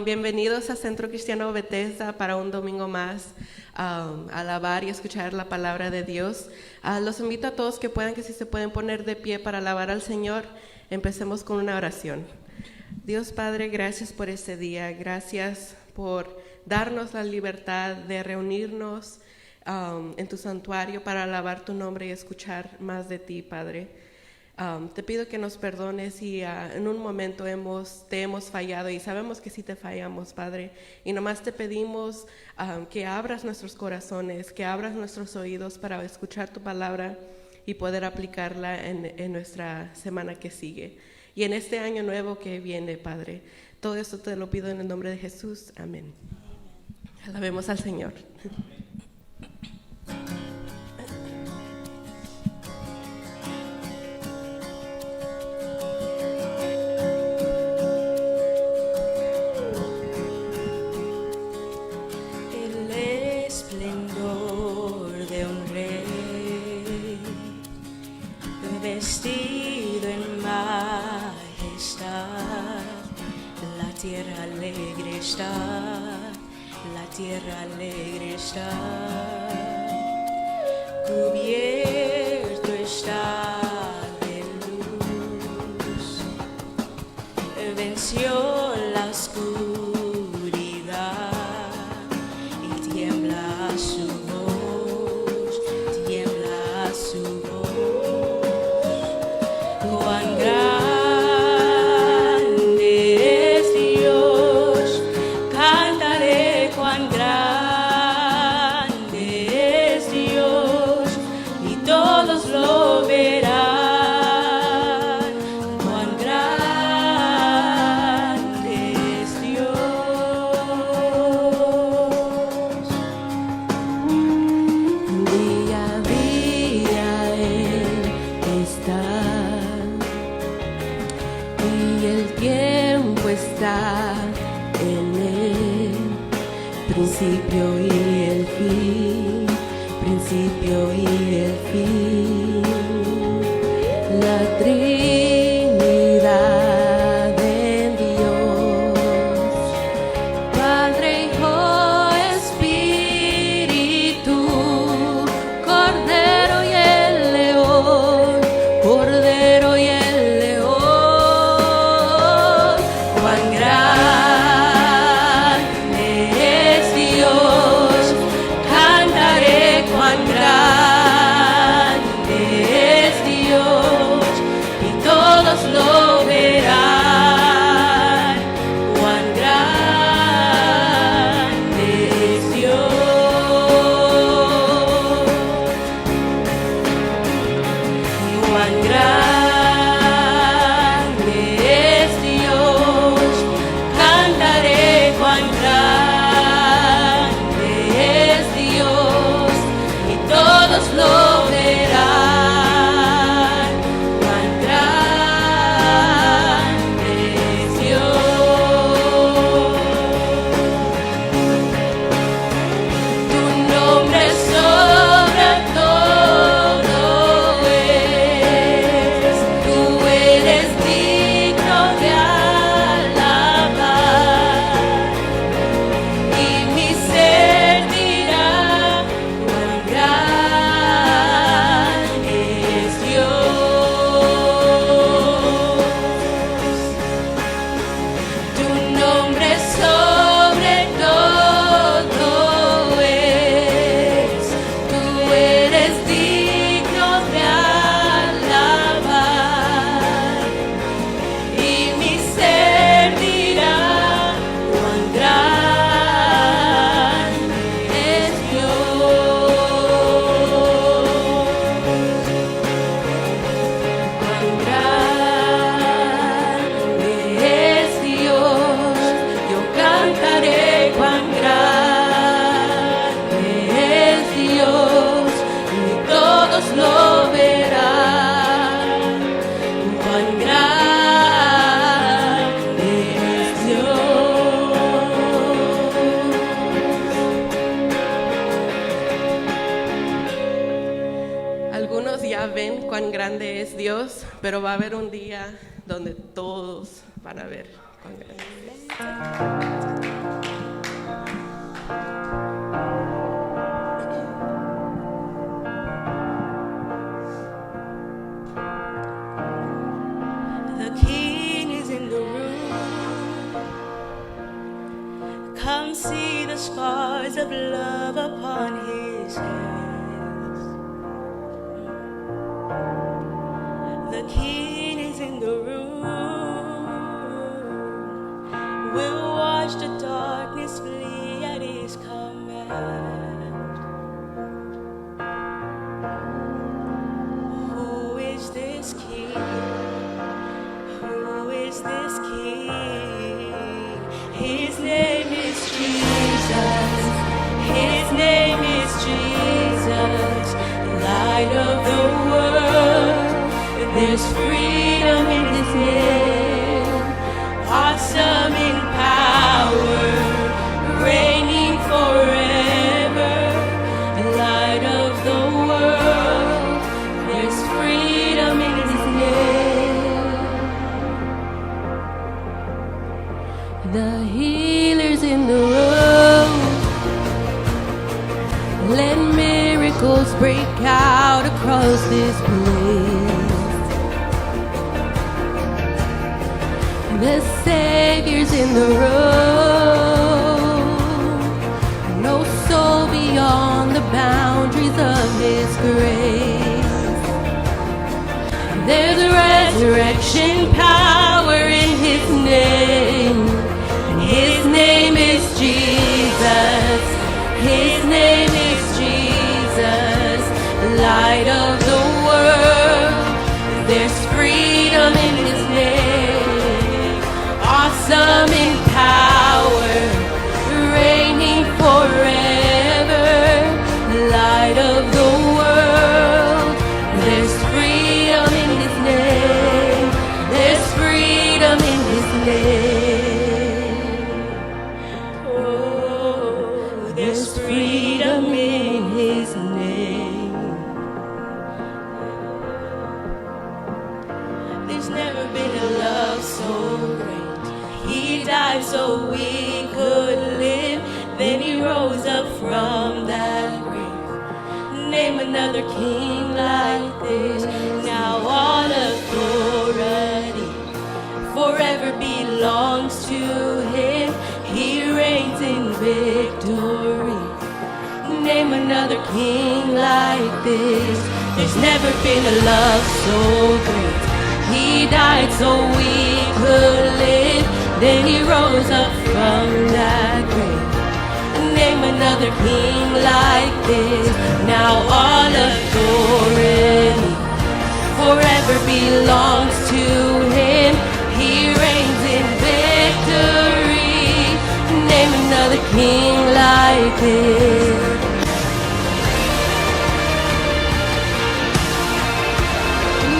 Bienvenidos a Centro Cristiano Bethesda para un domingo más, alabar y escuchar la palabra de Dios. Los invito a todos que puedan, que si se pueden poner de pie para alabar al Señor. Empecemos con una oración. Dios Padre, gracias por este día, gracias por darnos la libertad de reunirnos en tu santuario para alabar tu nombre y escuchar más de ti, Padre. Te pido que nos perdones si en un momento te hemos fallado, y sabemos que sí te fallamos, Padre, y nomás te pedimos que abras nuestros corazones, que abras nuestros oídos para escuchar tu palabra y poder aplicarla en nuestra semana que sigue y en este año nuevo que viene, Padre. Todo esto te lo pido en el nombre de Jesús, amén. Alabemos al Señor. Vestido en majestad, la tierra alegre está, la tierra alegre está, cubierto está de luz, venció la oscuridad y tiembla su voz, tiembla su voz. Cuán grande es Dios, cantaré cuán grande es Dios, y todos lo verán. Cuán grande es Dios. Día a día Él está, y el tiempo está en él, principio y el fin, principio y el fin. La Trinidad en Dios, Padre, Hijo, Espíritu, Cordero y el León, Cordero y el cuán grande es Dios, cantaré cuán grande es Dios, y todos lo verán. Cuán grande es Dios, cuán grande es Dios, cantaré cuán grande es Dios, y todos lo verán. Cuán grande es Dios, tu nombre sobre todo es, tú eres digno de alabar, y mi ser dirá cuán grande es Dios. Tu nombre sobre todo es, tú eres digno de alabar, y mi ser dirá cuán grande es Dios, cuán grande es Dios. Yo cantaré cuán grande es Dios, y todos lo verán. Cuán grande es Dios. Algunos ya ven cuán grande es Dios, pero va a haber un día donde todos van a ver The King is in the room. Come see the scars of love upon his hands. The King is in the room. We'll watch the darkness flee at his command. Who is this King? Who is this King? His name is Jesus. His name is Jesus, light of the world. There's freedom in his name, awesome in power, reigning forever, light of the world. There's freedom in his name. The healer's in the room. Let miracles break out across this place. The Savior's in the room. No soul beyond the boundaries of his grace. There's resurrection power in his name. His name is Jesus. His name is Jesus, light of the world. There's freedom in his name, awesome in power, reigning forever, light of the world. There's freedom in his name. There's freedom in his name. Oh, there's freedom in his name. There's never been a love so great. He died so we could live. Then he rose up from that grave. Name another king like this. Now all authority forever belongs to him. He reigns in victory. Name another king like this. There's never been a love so great. He died so we could live. Then he rose up from that grave. Name another king like this. Now all authority forever belongs to him. He reigns in victory. Name another king like this.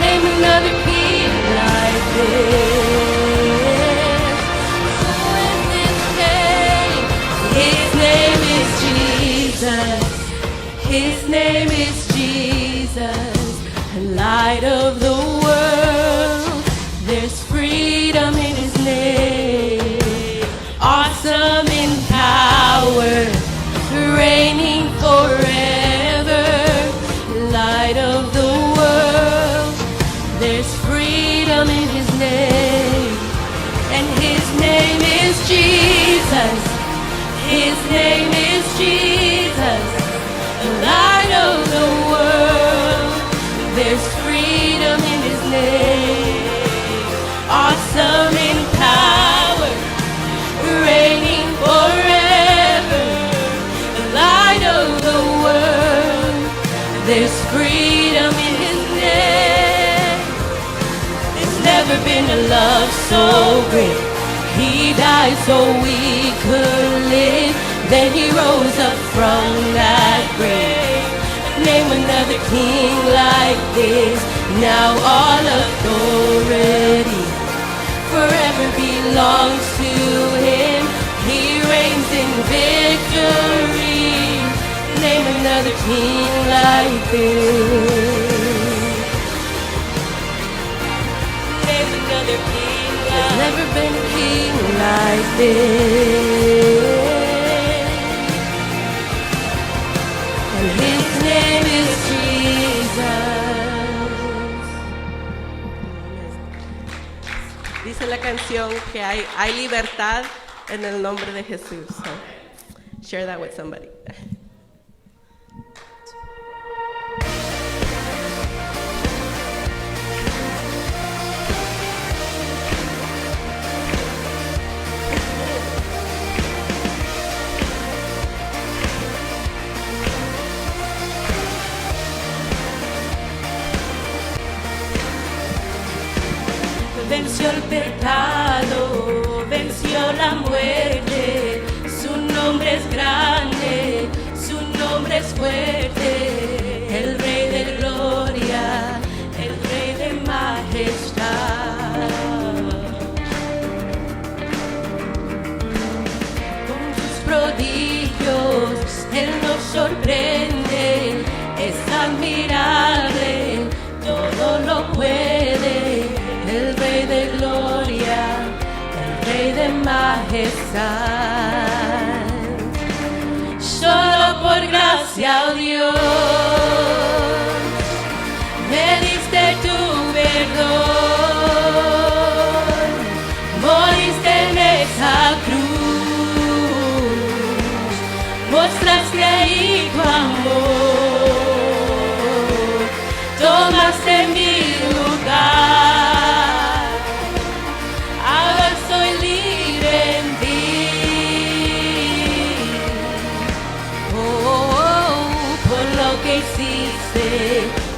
Name another king like this. Who is his name? His name is Jesus. His name is Jesus, light of the world. There's freedom in his name, awesome in power, reigning forever, light of the world. There's freedom in his name, and his name is Jesus. His name is Jesus, light of the world. There's freedom in his name, awesome in power, reigning forever, light of the world. There's freedom in his name. There's never been a love so great. He died so we could live. Then he rose up from that grave. Name another king like this. Now all authority forever belongs to him. He reigns in victory. Name another king like this. Name another king like this. There's never been a king like this. And his name is Jesus. Dice la canción que hay libertad en el nombre de Jesús. So, share that with somebody. Venció el pecado, venció la muerte, su nombre es grande, su nombre es fuerte, el Rey de gloria, el Rey de majestad. Con sus prodigios, Él nos sorprende, es admirable, todo lo puede. El Rey de gloria, el Rey de majestad. Solo por gracia, oh Dios, me diste tu perdón, moriste en esa cruz, mostraste ahí tu amor, tomaste mi lugar.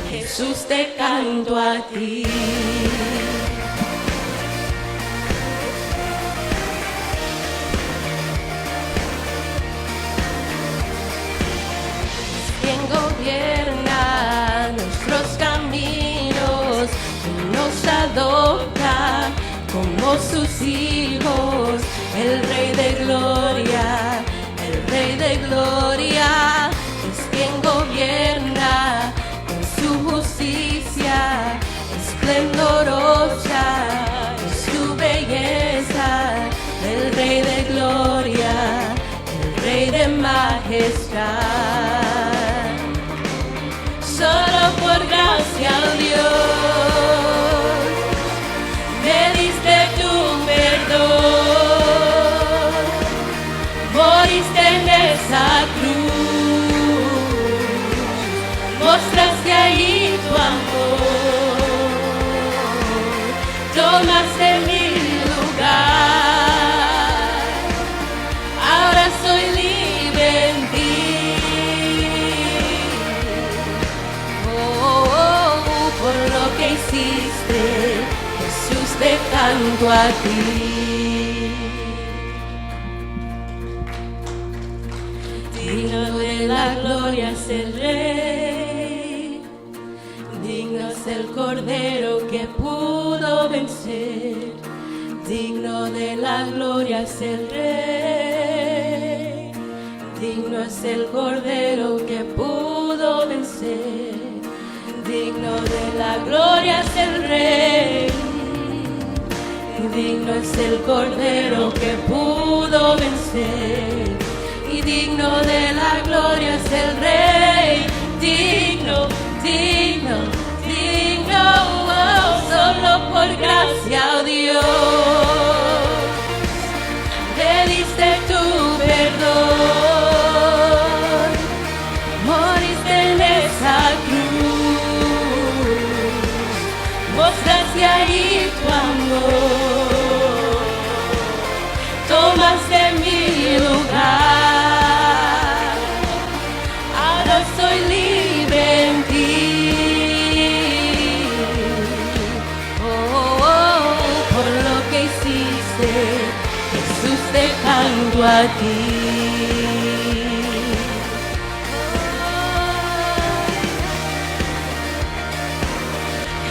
Jesús, te canto a ti. Quien gobierna nuestros caminos y nos adopta como sus hijos, el Rey de gloria, el Rey de gloria, es quien gobierna su justicia esplendorosa, es su belleza, el Rey de gloria, el Rey de majestad. Solo por gracia, oh Dios, me diste tu perdón, moriste en esa cruz, mostraste ahí tu amor, tomaste mi lugar, ahora soy libre en ti. Por lo que hiciste, Jesús, te canto a ti. Digno de la gloria es el Rey, digno es el Cordero que pudo vencer, digno de la gloria es el Rey, digno es el Cordero que pudo vencer, digno de la gloria es el Rey, digno es el Cordero que pudo vencer, y digno de la gloria es el Rey, digno, digno, digno, oh, solo por gracia, oh Dios, me diste tu perdón, moriste en esa cruz, mostraste ahí tu amor, tomaste mi lugar, ahora soy libre en ti. Por lo que hiciste, Jesús, te canto a ti.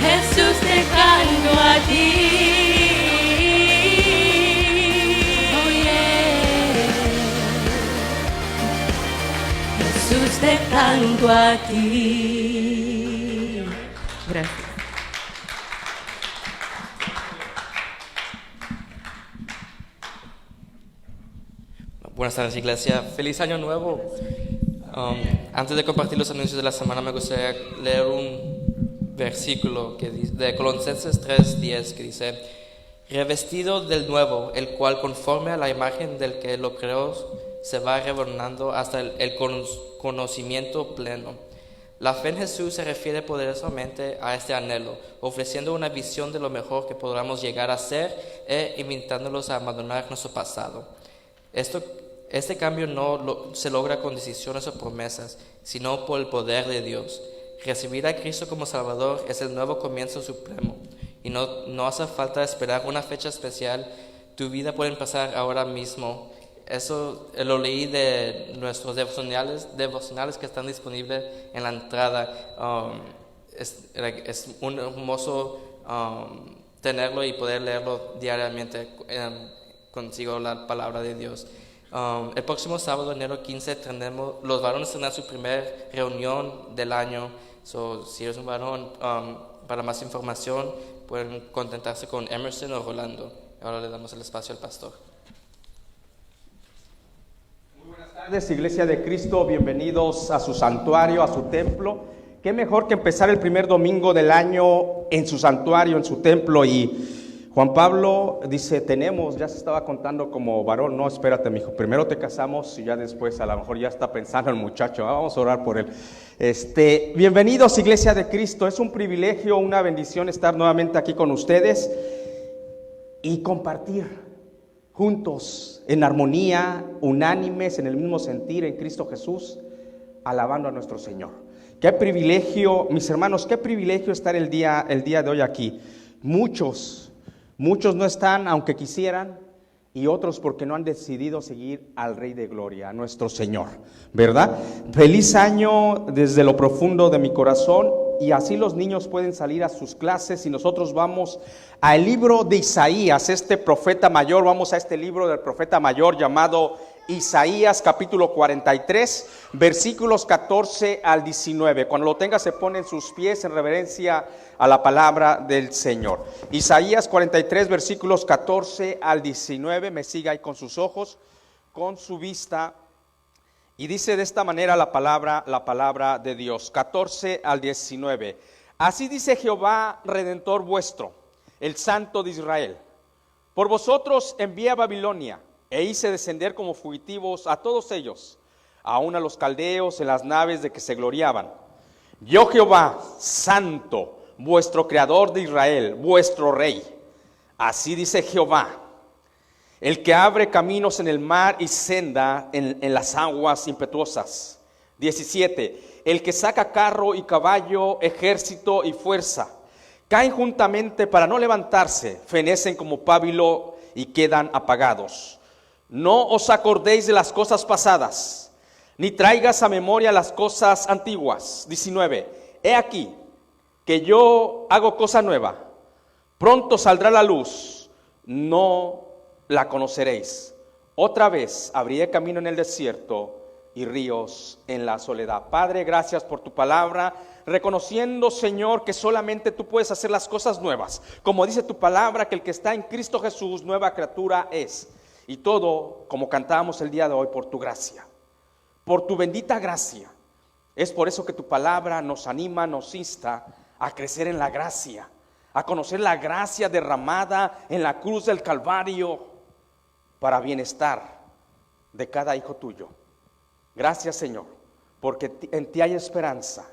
Jesús, te canto a ti. Oh, yeah. Jesús, te canto a ti. Gracias. Buenas tardes, iglesia. Feliz año nuevo. Antes de compartir los anuncios de la semana, me gustaría leer un versículo que dice, de Colosenses 3:10, que dice: revestido del nuevo, el cual conforme a la imagen del que lo creó, se va revelando hasta el conocimiento pleno. La fe en Jesús se refiere poderosamente a este anhelo, ofreciendo una visión de lo mejor que podamos llegar a ser e invitándolos a abandonar nuestro pasado. Este cambio no se logra con decisiones o promesas, sino por el poder de Dios. Recibir a Cristo como Salvador es el nuevo comienzo supremo, y no hace falta esperar una fecha especial. Tu vida puede empezar ahora mismo. Eso lo leí de nuestros devocionales que están disponibles en la entrada. Es un hermoso tenerlo y poder leerlo diariamente consigo la palabra de Dios. El próximo sábado, enero 15, los varones tendrán su primer reunión del año. Si eres un varón, para más información pueden contactarse con Emerson o Rolando. Ahora le damos el espacio al pastor. Buenas tardes, Iglesia de Cristo, bienvenidos a su santuario, a su templo. Qué mejor que empezar el primer domingo del año en su santuario, en su templo. Y Juan Pablo dice, ya se estaba contando como varón. No, espérate, mijo, primero te casamos y ya después a lo mejor ya está pensando el muchacho, vamos a orar por él. Bienvenidos, Iglesia de Cristo, es un privilegio, una bendición estar nuevamente aquí con ustedes y compartir juntos, en armonía, unánimes, en el mismo sentir en Cristo Jesús, alabando a nuestro Señor. Qué privilegio, mis hermanos, qué privilegio estar el día de hoy aquí. Muchos no están, aunque quisieran, y otros porque no han decidido seguir al Rey de Gloria, a nuestro Señor, ¿verdad? Feliz año desde lo profundo de mi corazón. Y así los niños pueden salir a sus clases y nosotros vamos al libro de Isaías, profeta mayor. Vamos a este libro del profeta mayor llamado Isaías, capítulo 43, versículos 14 al 19. Cuando lo tenga, se ponen sus pies en reverencia a la palabra del Señor. Isaías 43, versículos 14 al 19. Me siga ahí con sus ojos, con su vista. Y dice de esta manera la palabra de Dios, 14 al 19. Así dice Jehová, Redentor vuestro, el Santo de Israel: por vosotros envié a Babilonia, e hice descender como fugitivos a todos ellos, aun a los caldeos en las naves de que se gloriaban. Yo Jehová, Santo, vuestro Creador de Israel, vuestro Rey. Así dice Jehová, el que abre caminos en el mar y senda en las aguas impetuosas. 17. El que saca carro y caballo, ejército y fuerza. Caen juntamente para no levantarse, fenecen como pábilo y quedan apagados. No os acordéis de las cosas pasadas, ni traigas a memoria las cosas antiguas. 19. He aquí que yo hago cosa nueva, pronto saldrá la luz, no la conoceréis. Otra vez abriré camino en el desierto y ríos en la soledad. Padre, gracias por tu palabra, reconociendo, Señor, que solamente tú puedes hacer las cosas nuevas. Como dice tu palabra, que el que está en Cristo Jesús, nueva criatura es. Y todo, como cantábamos el día de hoy, por tu gracia, por tu bendita gracia. Es por eso que tu palabra nos anima, nos insta a crecer en la gracia, a conocer la gracia derramada en la cruz del Calvario, para bienestar de cada hijo tuyo. Gracias, Señor, porque en ti hay esperanza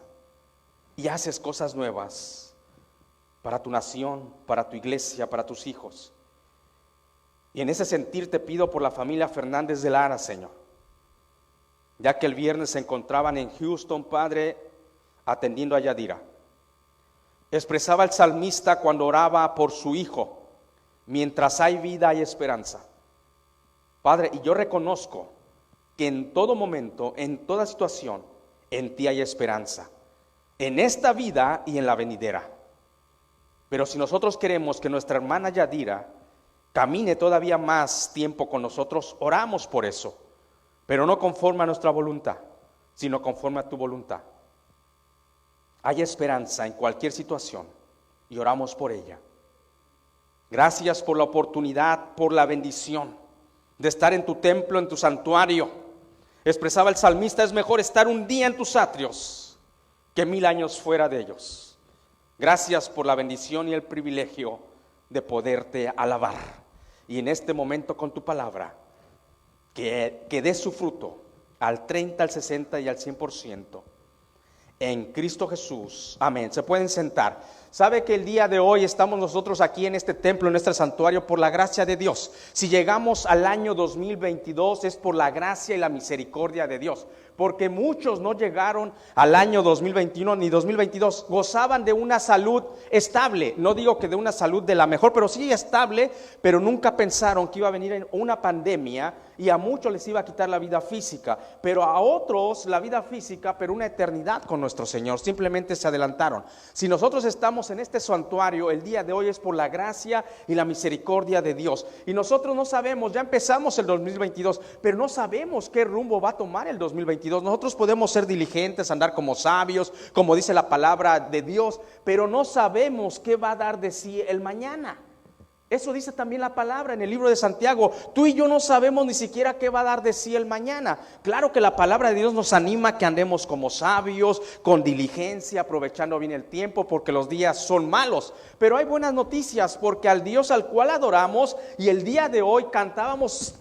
y haces cosas nuevas para tu nación, para tu iglesia, para tus hijos. Y en ese sentir te pido por la familia Fernández de Lara, Señor, ya que el viernes se encontraban en Houston, Padre, atendiendo a Yadira. Expresaba el salmista cuando oraba por su hijo: mientras hay vida hay esperanza. Padre, y yo reconozco que en todo momento, en toda situación, en ti hay esperanza, en esta vida y en la venidera. Pero si nosotros queremos que nuestra hermana Yadira camine todavía más tiempo con nosotros, oramos por eso, pero no conforme a nuestra voluntad, sino conforme a tu voluntad. Hay esperanza en cualquier situación y oramos por ella. Gracias por la oportunidad, por la bendición de estar en tu templo, en tu santuario. Expresaba el salmista: es mejor estar un día en tus atrios que 1000 años fuera de ellos. Gracias por la bendición y el privilegio de poderte alabar. Y en este momento con tu palabra, que dé su fruto al 30, al 60 y al 100%. En Cristo Jesús, amén. Se pueden sentar. Sabe que el día de hoy estamos nosotros aquí en este templo, en este santuario, por la gracia de Dios. Si llegamos al año 2022 es por la gracia y la misericordia de Dios, porque muchos no llegaron al año 2021 ni 2022, gozaban de una salud estable. No digo que de una salud de la mejor, pero sí estable, pero nunca pensaron que iba a venir una pandemia y a muchos les iba a quitar la vida física, pero a otros la vida física, pero una eternidad con nuestro Señor. Simplemente se adelantaron. Si nosotros estamos en este santuario el día de hoy es por la gracia y la misericordia de Dios. Y nosotros no sabemos, ya empezamos el 2022, pero no sabemos qué rumbo va a tomar el 2022. Nosotros podemos ser diligentes, andar como sabios, como dice la palabra de Dios, pero no sabemos qué va a dar de sí el mañana. Eso dice también la palabra en el libro de Santiago. Tú y yo no sabemos ni siquiera qué va a dar de sí el mañana. Claro que la palabra de Dios nos anima a que andemos como sabios, con diligencia, aprovechando bien el tiempo, porque los días son malos. Pero hay buenas noticias, porque al Dios al cual adoramos, y el día de hoy cantábamos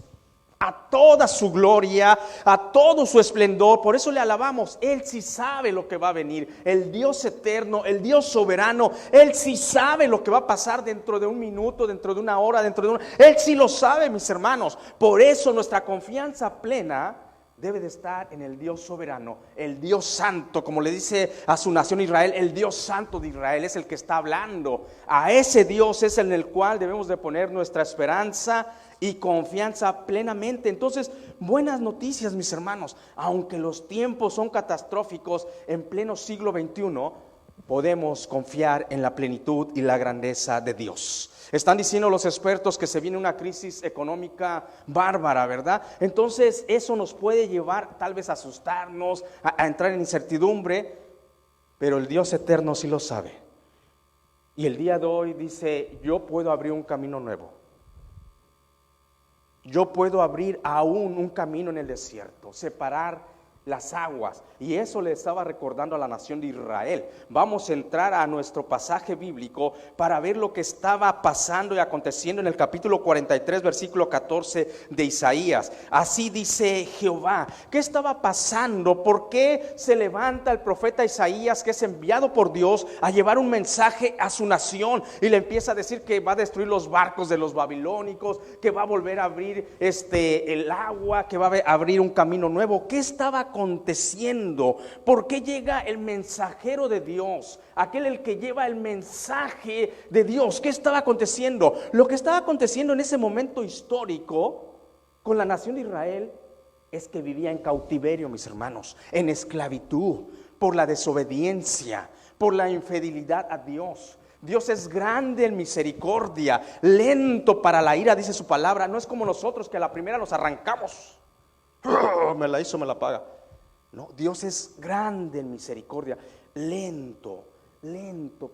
a toda su gloria, a todo su esplendor, por eso le alabamos. Él sí sabe lo que va a venir, el Dios eterno, el Dios soberano. Él sí sabe lo que va a pasar dentro de un minuto, dentro de una hora, Él sí lo sabe, mis hermanos. Por eso nuestra confianza plena debe de estar en el Dios soberano, el Dios santo, como le dice a su nación Israel, el Dios santo de Israel es el que está hablando. A ese Dios es en el cual debemos de poner nuestra esperanza y confianza plenamente. Entonces, buenas noticias, mis hermanos. Aunque los tiempos son catastróficos en pleno siglo XXI, podemos confiar en la plenitud y la grandeza de Dios. Están diciendo los expertos que se viene una crisis económica bárbara, ¿verdad? Entonces eso nos puede llevar tal vez a asustarnos, a entrar en incertidumbre, pero el Dios eterno sí lo sabe. Y el día de hoy dice: yo puedo abrir un camino nuevo. Yo puedo abrir aún un camino en el desierto, separar las aguas. Y eso le estaba recordando a la nación de Israel. Vamos a entrar a nuestro pasaje bíblico para ver lo que estaba pasando y aconteciendo en el capítulo 43, versículo 14 de Isaías. Así dice Jehová. ¿Qué estaba pasando? ¿Por qué se levanta el profeta Isaías, que es enviado por Dios a llevar un mensaje a su nación, y le empieza a decir que va a destruir los barcos de los babilónicos, que va a volver a abrir el agua, que va a abrir un camino nuevo? ¿Qué estaba aconteciendo? ¿Por qué llega el mensajero de Dios? Aquel el que lleva el mensaje de Dios. ¿Qué estaba aconteciendo? Lo que estaba aconteciendo en ese momento histórico con la nación de Israel es que vivía en cautiverio, mis hermanos, en esclavitud, por la desobediencia, por la infidelidad a Dios. Dios es grande en misericordia, lento para la ira, dice su palabra. No es como nosotros, que a la primera nos arrancamos. Me la hizo, me la paga. No, Dios es grande en misericordia, lento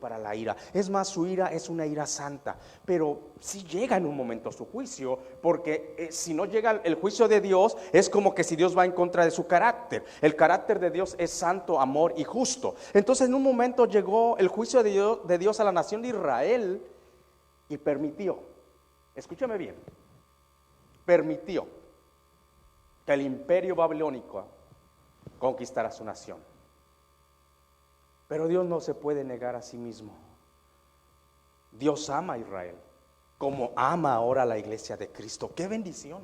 para la ira. Es más, su ira es una ira santa, pero si llega en un momento su juicio, porque si no llega el juicio de Dios, es como que si Dios va en contra de su carácter. El carácter de Dios es santo, amor y justo. Entonces en un momento llegó el juicio de Dios a la nación de Israel y permitió, escúchame bien, permitió que el imperio babilónico conquistar a su nación. Pero Dios no se puede negar a sí mismo. Dios ama a Israel como ama ahora a la iglesia de Cristo. ¡Qué bendición!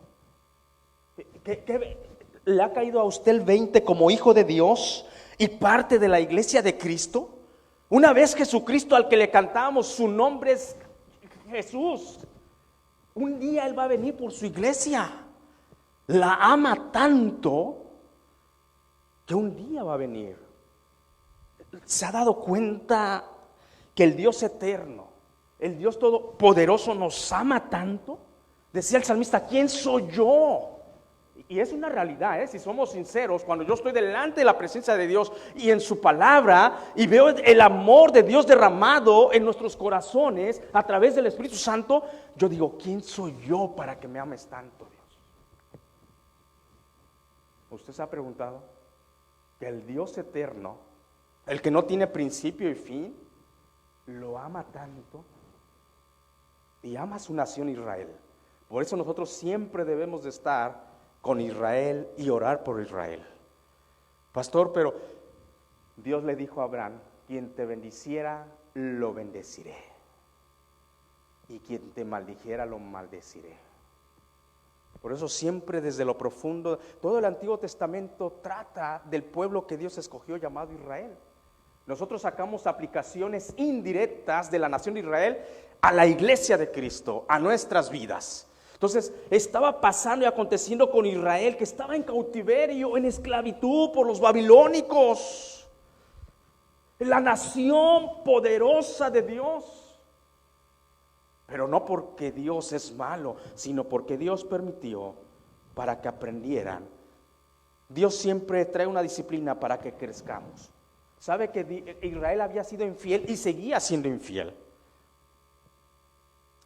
¿Le ha caído a usted el 20 como hijo de Dios y parte de la iglesia de Cristo? Una vez Jesucristo, al que le cantamos, su nombre es Jesús. Un día Él va a venir por su iglesia. La ama tanto que un día va a venir. ¿Se ha dado cuenta que el Dios eterno, el Dios todopoderoso nos ama tanto? Decía el salmista: ¿quién soy yo? Y es una realidad, si somos sinceros. Cuando yo estoy delante de la presencia de Dios y en su palabra, y veo el amor de Dios derramado en nuestros corazones a través del Espíritu Santo, yo digo: ¿quién soy yo para que me ames tanto, Dios? ¿Usted se ha preguntado que el Dios eterno, el que no tiene principio y fin, lo ama tanto y ama a su nación Israel? Por eso nosotros siempre debemos de estar con Israel y orar por Israel. Pastor, pero Dios le dijo a Abraham: quien te bendiciera, lo bendeciré, y quien te maldijera, lo maldeciré. Por eso siempre desde lo profundo, todo el Antiguo Testamento trata del pueblo que Dios escogió llamado Israel. Nosotros sacamos aplicaciones indirectas de la nación de Israel a la iglesia de Cristo, a nuestras vidas. Entonces estaba pasando y aconteciendo con Israel, que estaba en cautiverio, en esclavitud por los babilónicos, la nación poderosa de Dios. Pero no porque Dios es malo, sino porque Dios permitió para que aprendieran. Dios siempre trae una disciplina para que crezcamos. Sabe que Israel había sido infiel y seguía siendo infiel,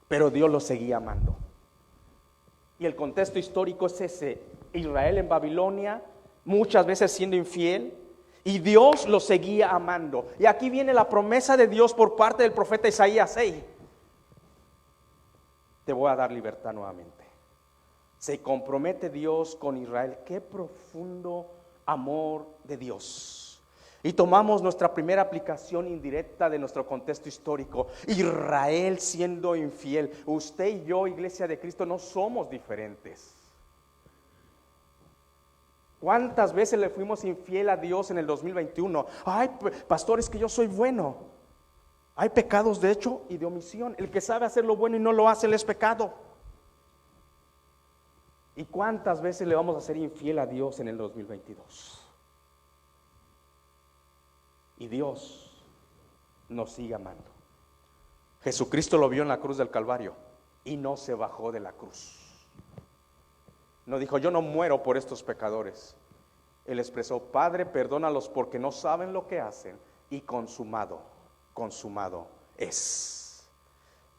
pero Dios lo seguía amando. Y el contexto histórico es ese: Israel en Babilonia, muchas veces siendo infiel, y Dios lo seguía amando. Y aquí viene la promesa de Dios por parte del profeta Isaías: hey, te voy a dar libertad nuevamente. Se compromete Dios con Israel. Qué profundo amor de Dios. Y tomamos nuestra primera aplicación indirecta de nuestro contexto histórico: Israel siendo infiel. Usted y yo, Iglesia de Cristo, no somos diferentes. ¿Cuántas veces le fuimos infiel a Dios en el 2021? Ay, pastor, es que yo soy bueno. Hay pecados de hecho y de omisión. El que sabe hacer lo bueno y no lo hace, él es pecado. ¿Y cuántas veces le vamos a ser infiel a Dios en el 2022? Y Dios nos sigue amando. Jesucristo lo vio en la cruz del Calvario y no se bajó de la cruz. No dijo: yo no muero por estos pecadores. Él expresó: Padre, perdónalos porque no saben lo que hacen. Y consumado es.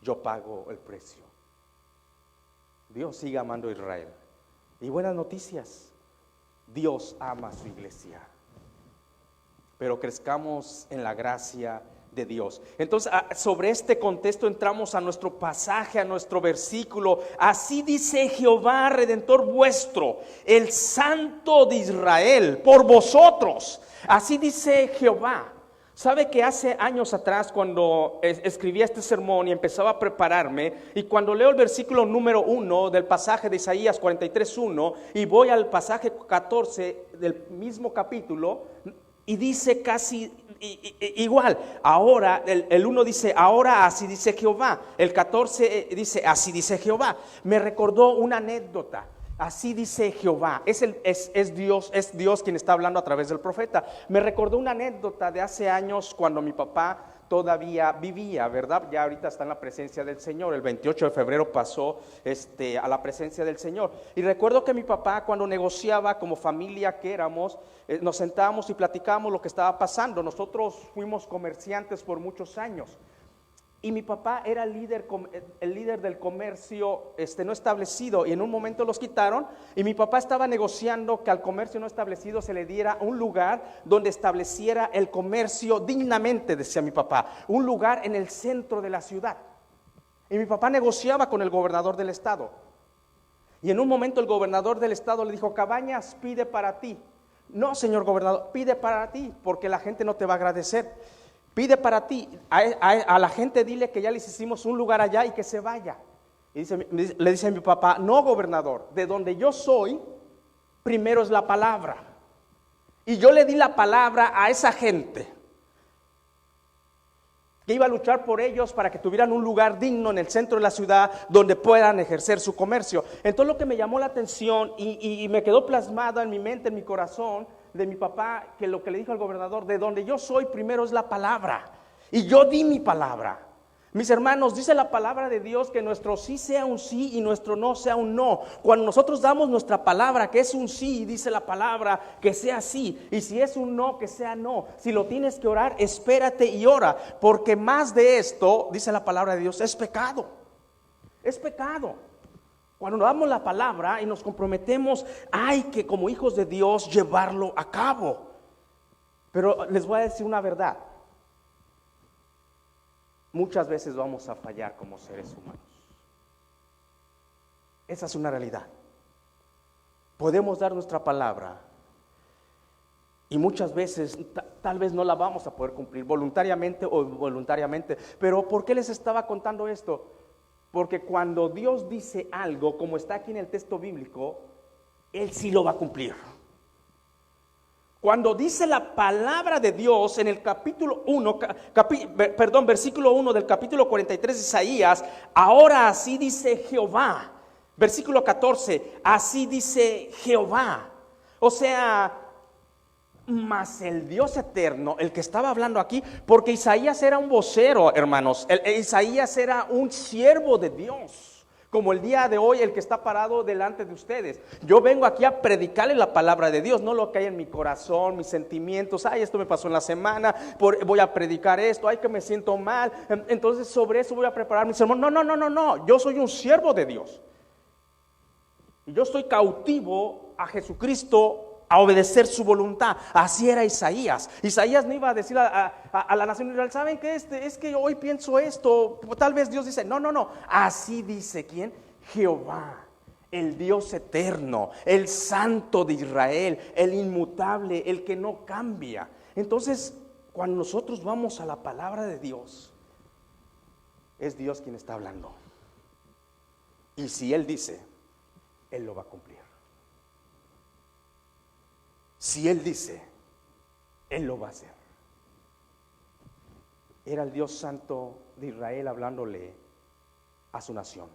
Yo pago el precio. Dios sigue amando a Israel. Y buenas noticias: Dios ama a su iglesia. Pero crezcamos en la gracia de Dios. Entonces, sobre este contexto entramos a nuestro pasaje, a nuestro versículo. Así dice Jehová, Redentor vuestro, el Santo de Israel, por vosotros. Así dice Jehová. Sabe que hace años atrás, cuando escribía este sermón y empezaba a prepararme, y cuando leo el versículo número 1 del pasaje de Isaías 43:1 y voy al pasaje 14 del mismo capítulo, y dice casi igual. Ahora el 1 dice: ahora así dice Jehová. El 14 dice: así dice Jehová. Me recordó una anécdota. Así dice Jehová. Es Dios quien está hablando a través del profeta. Me recordó una anécdota de hace años, cuando mi papá todavía vivía, ¿verdad? Ya ahorita está en la presencia del Señor. El 28 de febrero pasó a la presencia del Señor. Y recuerdo que mi papá, cuando negociaba como familia que éramos, nos sentábamos y platicábamos lo que estaba pasando. Nosotros fuimos comerciantes por muchos años. Y mi papá era el líder del comercio no establecido, y en un momento los quitaron, y mi papá estaba negociando que al comercio no establecido se le diera un lugar donde estableciera el comercio dignamente, decía mi papá, un lugar en el centro de la ciudad. Y mi papá negociaba con el gobernador del estado, y en un momento el gobernador del estado le dijo: Cabañas pide para ti. No, señor gobernador, pide para ti, porque la gente no te va a agradecer. Pide para ti, a la gente dile que ya les hicimos un lugar allá y que se vaya. Y le dice a mi papá: no, gobernador, de donde yo soy, primero es la palabra. Y yo le di la palabra a esa gente, que iba a luchar por ellos para que tuvieran un lugar digno en el centro de la ciudad donde puedan ejercer su comercio. Entonces lo que me llamó la atención y me quedó plasmado en mi mente, en mi corazón, de mi papá, que lo que le dijo al gobernador: de donde yo soy primero es la palabra. Y yo di mi palabra. Mis hermanos, dice la palabra de Dios que nuestro sí sea un sí y nuestro no sea un no. Cuando nosotros damos nuestra palabra, que es un sí, dice la palabra que sea sí, y si es un no, que sea no. Si lo tienes que orar, espérate y ora, porque más de esto, dice la palabra de Dios, es pecado. Es pecado. Cuando damos la palabra y nos comprometemos, hay que como hijos de Dios llevarlo a cabo. Pero les voy a decir una verdad. Muchas veces vamos a fallar como seres humanos. Esa es una realidad. Podemos dar nuestra palabra y muchas veces tal vez no la vamos a poder cumplir voluntariamente o involuntariamente. Pero ¿por qué les estaba contando esto? Porque cuando Dios dice algo, como está aquí en el texto bíblico, Él sí lo va a cumplir. Cuando dice la palabra de Dios en el capítulo 1, versículo 1 del capítulo 43 de Isaías, ahora así dice Jehová. Versículo 14, así dice Jehová. O sea, más el Dios eterno, el que estaba hablando aquí, porque Isaías era un vocero, hermanos. Isaías era un siervo de Dios, como el día de hoy el que está parado delante de ustedes. Yo vengo aquí a predicarle la palabra de Dios, no lo que hay en mi corazón, mis sentimientos. Ay, esto me pasó en la semana, voy a predicar esto. Ay, que me siento mal, entonces sobre eso voy a preparar mi sermón. No, yo soy un siervo de Dios. Y yo estoy cautivo a Jesucristo, a obedecer su voluntad. Así era Isaías. Isaías no iba a decir a la nación de Israel, ¿saben qué? Es que hoy pienso esto. Tal vez Dios dice, no. Así dice, ¿quién? Jehová, el Dios eterno, el Santo de Israel, el inmutable, el que no cambia. Entonces, cuando nosotros vamos a la palabra de Dios, es Dios quien está hablando. Y si Él dice, Él lo va a cumplir. Si Él dice, Él lo va a hacer. Era el Dios Santo de Israel hablándole a su nación.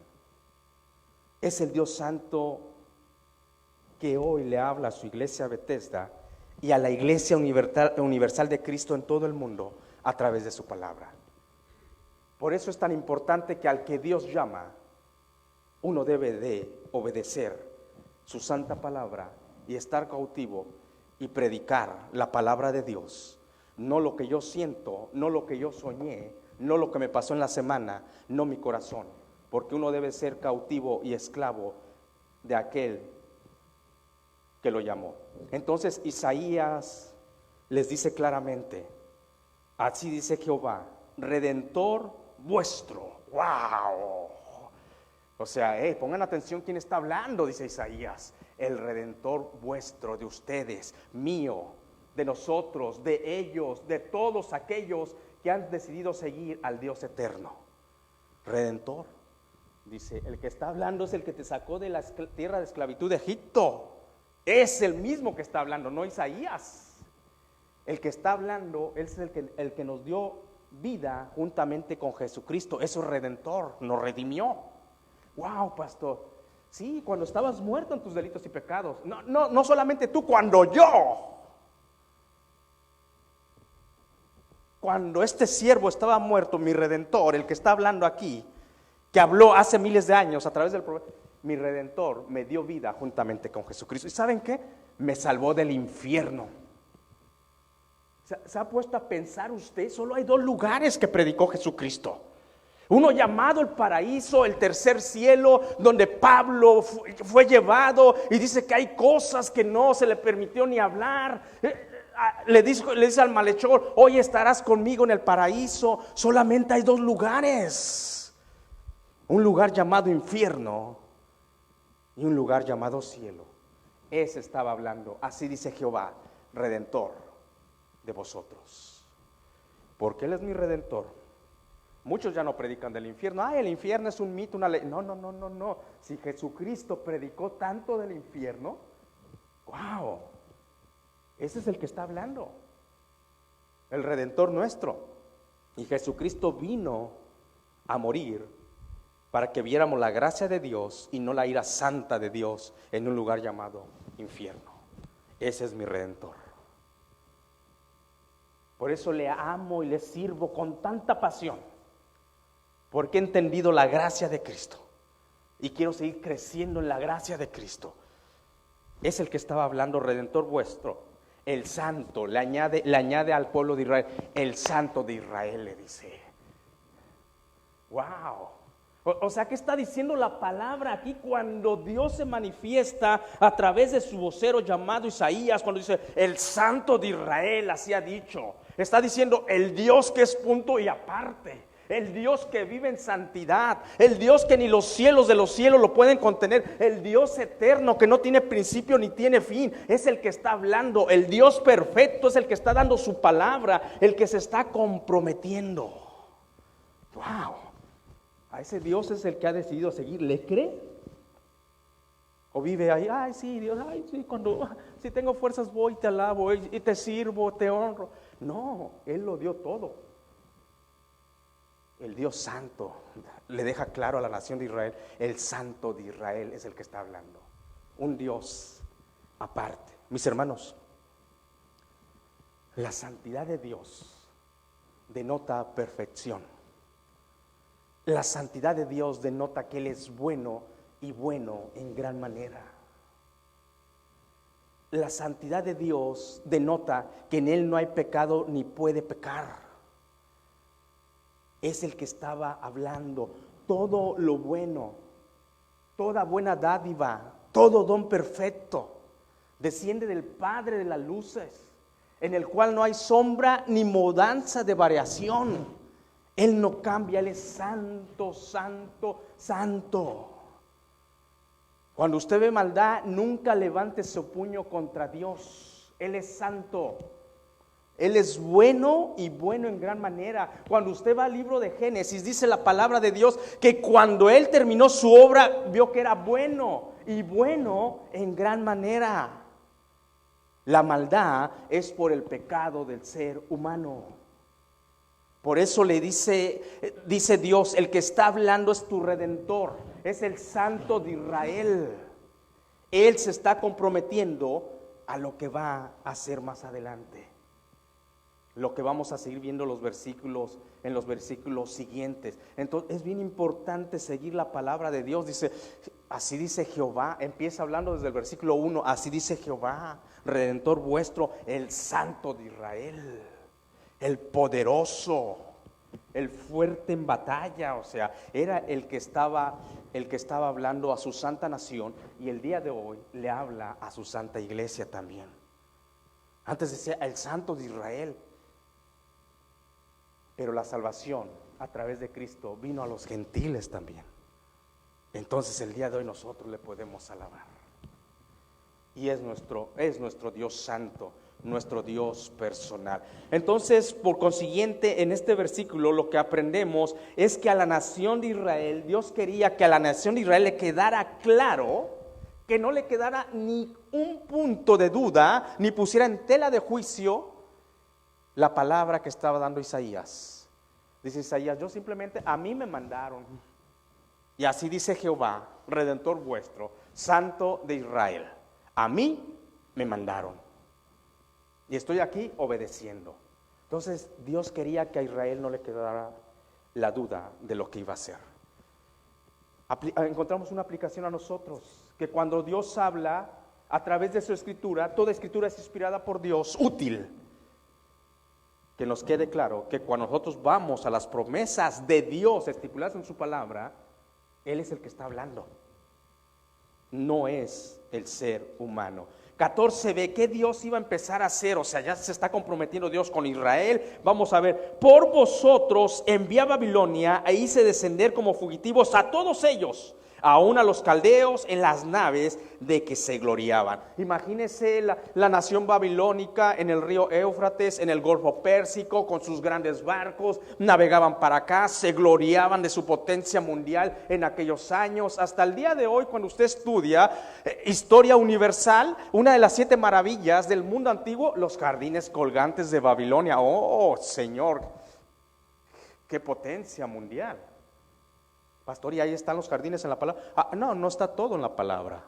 Es el Dios Santo que hoy le habla a su iglesia Bethesda y a la iglesia universal de Cristo en todo el mundo a través de su palabra. Por eso es tan importante que al que Dios llama, uno debe de obedecer su santa palabra y estar cautivo y predicar la palabra de Dios. No lo que yo siento, no lo que yo soñé, no lo que me pasó en la semana, no mi corazón. Porque uno debe ser cautivo y esclavo de aquel que lo llamó. Entonces Isaías les dice claramente, así dice Jehová, Redentor vuestro. ¡Wow! O sea, pongan atención quién está hablando, dice Isaías. El Redentor vuestro, de ustedes, mío, de nosotros, de ellos, de todos aquellos que han decidido seguir al Dios eterno. Redentor, dice, el que está hablando es el que te sacó de la tierra de esclavitud de Egipto. Es el mismo que está hablando, no Isaías. El que está hablando es el que nos dio vida juntamente con Jesucristo. Eso es Redentor, nos redimió. Wow, pastor, sí, cuando estabas muerto en tus delitos y pecados. No solamente tú, cuando este siervo estaba muerto, mi Redentor, el que está hablando aquí, que habló hace miles de años a través del profeta, mi Redentor me dio vida juntamente con Jesucristo. ¿Y saben qué? Me salvó del infierno. ¿Se ha puesto a pensar usted? Solo hay dos lugares que predicó Jesucristo. Uno llamado el paraíso, el tercer cielo, donde Pablo fue llevado y dice que hay cosas que no se le permitió ni hablar. Le dice al malhechor, hoy estarás conmigo en el paraíso. Solamente hay dos lugares. Un lugar llamado infierno y un lugar llamado cielo. Ese estaba hablando, así dice Jehová, Redentor de vosotros. Porque Él es mi Redentor. Muchos ya no predican del infierno. El infierno es un mito, una ley. No. Si Jesucristo predicó tanto del infierno, wow, ese es el que está hablando, el Redentor nuestro. Y Jesucristo vino a morir para que viéramos la gracia de Dios y no la ira santa de Dios en un lugar llamado infierno. Ese es mi Redentor. Por eso le amo y le sirvo con tanta pasión, porque he entendido la gracia de Cristo y quiero seguir creciendo en la gracia de Cristo. Es el que estaba hablando, Redentor vuestro, el Santo. Le añade al pueblo de Israel, el Santo de Israel, le dice. Wow. O sea, ¿qué está diciendo la palabra aquí cuando Dios se manifiesta a través de su vocero llamado Isaías? Cuando dice, el Santo de Israel, así ha dicho. Está diciendo el Dios que es punto y aparte. El Dios que vive en santidad. El Dios que ni los cielos de los cielos lo pueden contener. El Dios eterno que no tiene principio ni tiene fin. Es el que está hablando. El Dios perfecto es el que está dando su palabra. El que se está comprometiendo. ¡Wow! A ese Dios es el que ha decidido seguir. ¿Le cree? O vive ahí, ay sí, Dios, ay sí, si tengo fuerzas voy y te alabo y te sirvo, te honro. No, Él lo dio todo. El Dios santo le deja claro a la nación de Israel, el Santo de Israel es el que está hablando. Un Dios aparte. Mis hermanos, la santidad de Dios denota perfección. La santidad de Dios denota que Él es bueno y bueno en gran manera. La santidad de Dios denota que en Él no hay pecado ni puede pecar. Es el que estaba hablando. Todo lo bueno, toda buena dádiva, todo don perfecto desciende del Padre de las luces, en el cual no hay sombra ni mudanza de variación. Él no cambia, Él es santo, santo, santo. Cuando usted ve maldad, nunca levante su puño contra Dios. Él es santo. Él es bueno y bueno en gran manera. Cuando usted va al libro de Génesis, dice la palabra de Dios que cuando Él terminó su obra, vio que era bueno y bueno en gran manera. La maldad es por el pecado del ser humano. Por eso le dice Dios, el que está hablando es tu Redentor, es el Santo de Israel. Él se está comprometiendo a lo que va a hacer más adelante. Lo que vamos a seguir viendo en los versículos siguientes. Entonces es bien importante seguir la palabra de Dios. Dice, así dice Jehová, empieza hablando desde el versículo 1, así dice Jehová, Redentor vuestro, el Santo de Israel, el poderoso, el fuerte en batalla. O sea, era el que estaba hablando a su santa nación, y el día de hoy le habla a su santa iglesia también. Antes decía el Santo de Israel. Pero la salvación a través de Cristo vino a los gentiles también. Entonces el día de hoy nosotros le podemos alabar. Y es nuestro Dios santo, nuestro Dios personal. Entonces, por consiguiente, en este versículo lo que aprendemos es que a la nación de Israel, Dios quería que a la nación de Israel le quedara claro, que no le quedara ni un punto de duda, ni pusiera en tela de juicio la palabra que estaba dando Isaías. Dice Isaías, yo simplemente, a mí me mandaron. Y así dice Jehová, Redentor vuestro, Santo de Israel. A mí me mandaron. Y estoy aquí obedeciendo. Entonces Dios quería que a Israel no le quedara la duda de lo que iba a hacer. Encontramos una aplicación a nosotros, que cuando Dios habla a través de su escritura, toda escritura es inspirada por Dios, útil. Que nos quede claro que cuando nosotros vamos a las promesas de Dios estipuladas en su palabra, Él es el que está hablando, no es el ser humano. 14b, ¿qué Dios iba a empezar a hacer? O sea, ya se está comprometiendo Dios con Israel. Vamos a ver, por vosotros envía a Babilonia e hice descender como fugitivos a todos ellos, aún a los caldeos en las naves de que se gloriaban. Imagínese la nación babilónica en el río Éufrates, en el Golfo Pérsico, con sus grandes barcos, navegaban para acá, se gloriaban de su potencia mundial en aquellos años. Hasta el día de hoy, cuando usted estudia historia universal, una de las 7 maravillas del mundo antiguo, los jardines colgantes de Babilonia. Oh, Señor, qué potencia mundial. Pastor, y ahí están los jardines en la palabra. No está todo en la palabra.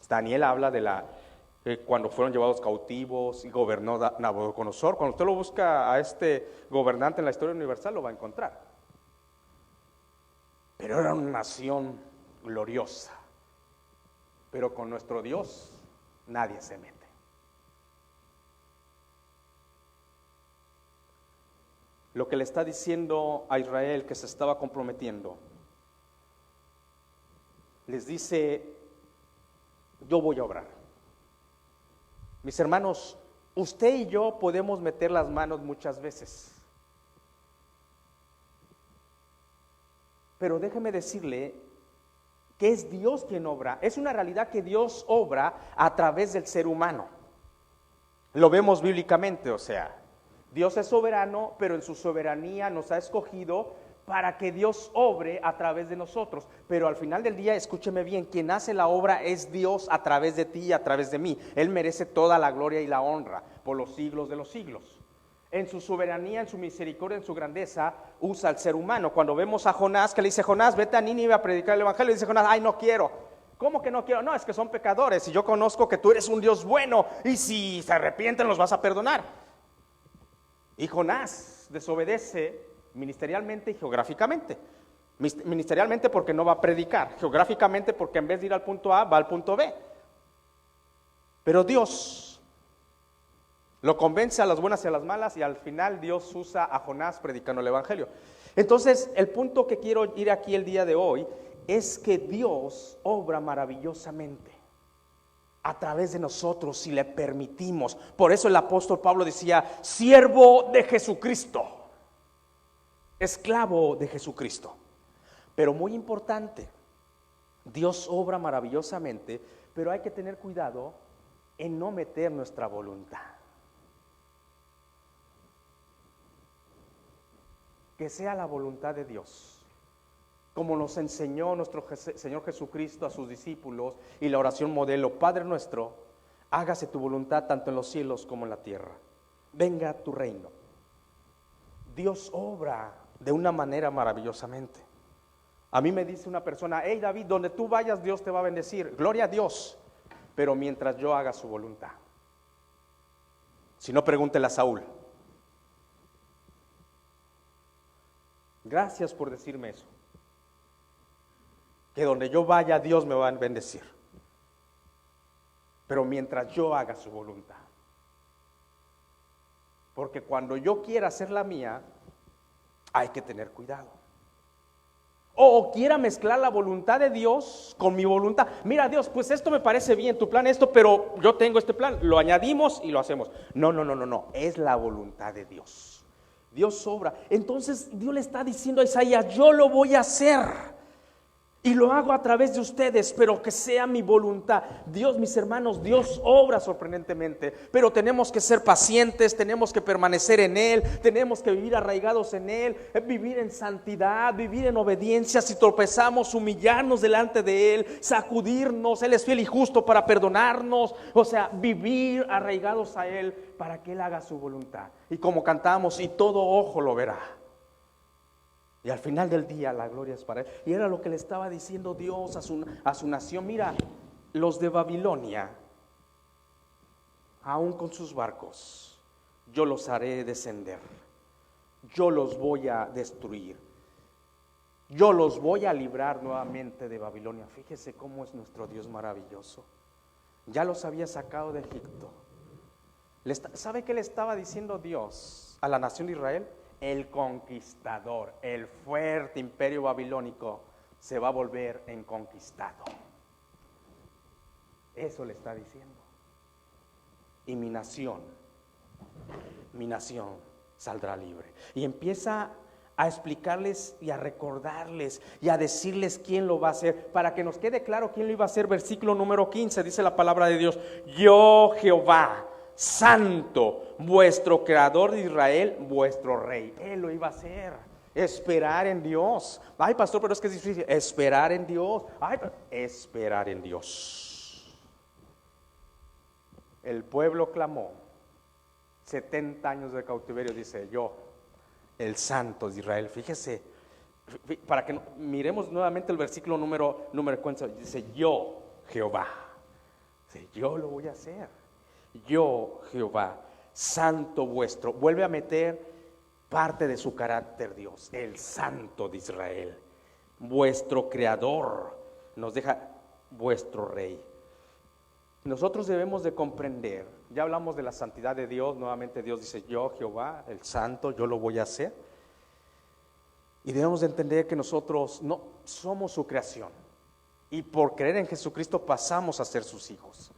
Daniel habla de cuando fueron llevados cautivos y gobernó Nabucodonosor. Cuando usted lo busca a este gobernante en la historia universal, lo va a encontrar. Pero era una nación gloriosa. Pero con nuestro Dios nadie se mete. Lo que le está diciendo a Israel, que se estaba comprometiendo, les dice, yo voy a obrar. Mis hermanos, usted y yo podemos meter las manos muchas veces, pero déjeme decirle que es Dios quien obra. Es una realidad que Dios obra a través del ser humano. Lo vemos bíblicamente, o sea, Dios es soberano, pero en su soberanía nos ha escogido para que Dios obre a través de nosotros. Pero al final del día, escúcheme bien, quien hace la obra es Dios a través de ti y a través de mí. Él merece toda la gloria y la honra por los siglos de los siglos. En su soberanía, en su misericordia, en su grandeza, usa al ser humano. Cuando vemos a Jonás, que le dice, Jonás, vete a Nínive a predicar el evangelio, dice Jonás, ay, no quiero. ¿Cómo que no quiero? No, es que son pecadores y yo conozco que tú eres un Dios bueno y si se arrepienten los vas a perdonar. Y Jonás desobedece ministerialmente y geográficamente. Ministerialmente porque no va a predicar, geográficamente porque en vez de ir al punto A va al punto B. Pero Dios lo convence a las buenas y a las malas, y al final Dios usa a Jonás predicando el evangelio. Entonces, el punto que quiero ir aquí el día de hoy es que Dios obra maravillosamente a través de nosotros si le permitimos. Por eso el apóstol Pablo decía, siervo de Jesucristo, esclavo de Jesucristo. Pero muy importante, Dios obra maravillosamente, pero hay que tener cuidado en no meter nuestra voluntad. Que sea la voluntad de Dios, como nos enseñó nuestro Señor Jesucristo a sus discípulos, y la oración modelo, Padre nuestro, hágase tu voluntad tanto en los cielos como en la tierra. Venga tu reino. Dios obra de una manera maravillosamente. A mí me dice una persona, hey David, donde tú vayas Dios te va a bendecir. Gloria a Dios, pero mientras yo haga su voluntad. Si no, pregúntele a Saúl. Gracias por decirme eso. Que donde yo vaya Dios me va a bendecir, pero mientras yo haga su voluntad. Porque cuando yo quiera hacer la mía, hay que tener cuidado. O quiera mezclar la voluntad de Dios con mi voluntad. Mira Dios, pues esto me parece bien, tu plan esto, pero yo tengo este plan, lo añadimos y lo hacemos. No, es la voluntad de Dios. Dios obra. Entonces Dios le está diciendo a Isaías, yo lo voy a hacer. Y lo hago a través de ustedes, pero que sea mi voluntad. Dios, mis hermanos, Dios obra sorprendentemente, pero tenemos que ser pacientes, tenemos que permanecer en Él, tenemos que vivir arraigados en Él, vivir en santidad, vivir en obediencia. Si tropezamos, humillarnos delante de Él, sacudirnos. Él es fiel y justo para perdonarnos. O sea, vivir arraigados a Él para que Él haga su voluntad. Y como cantamos, y todo ojo lo verá. Y al final del día la gloria es para Él. Y era lo que le estaba diciendo Dios a su nación. Mira, los de Babilonia, aún con sus barcos, yo los haré descender. Yo los voy a destruir. Yo los voy a librar nuevamente de Babilonia. Fíjese cómo es nuestro Dios maravilloso. Ya los había sacado de Egipto. ¿Sabe qué le estaba diciendo Dios a la nación de Israel? El conquistador, el fuerte imperio babilónico se va a volver en conquistado. Eso le está diciendo. Y mi nación saldrá libre. Y empieza a explicarles y a recordarles y a decirles quién lo va a hacer, para que nos quede claro quién lo iba a hacer. Versículo número 15, dice la palabra de Dios: yo Jehová, santo, vuestro creador de Israel, vuestro rey. Él lo iba a hacer. Esperar en Dios. Ay, pastor, pero es que es difícil. Esperar en Dios. Esperar en Dios. El pueblo clamó 70 años de cautiverio, dice yo, el santo de Israel. Fíjese, para que miremos nuevamente el versículo número 4, dice yo Jehová. Dice, yo lo voy a hacer. Yo Jehová, santo vuestro. Vuelve a meter parte de su carácter Dios, el santo de Israel, vuestro creador. Nos deja vuestro rey. Nosotros debemos de comprender, ya hablamos de la santidad de Dios. Nuevamente Dios dice yo Jehová, el santo, yo lo voy a hacer. Y debemos de entender que nosotros no somos su creación. Y por creer en Jesucristo pasamos a ser sus hijos.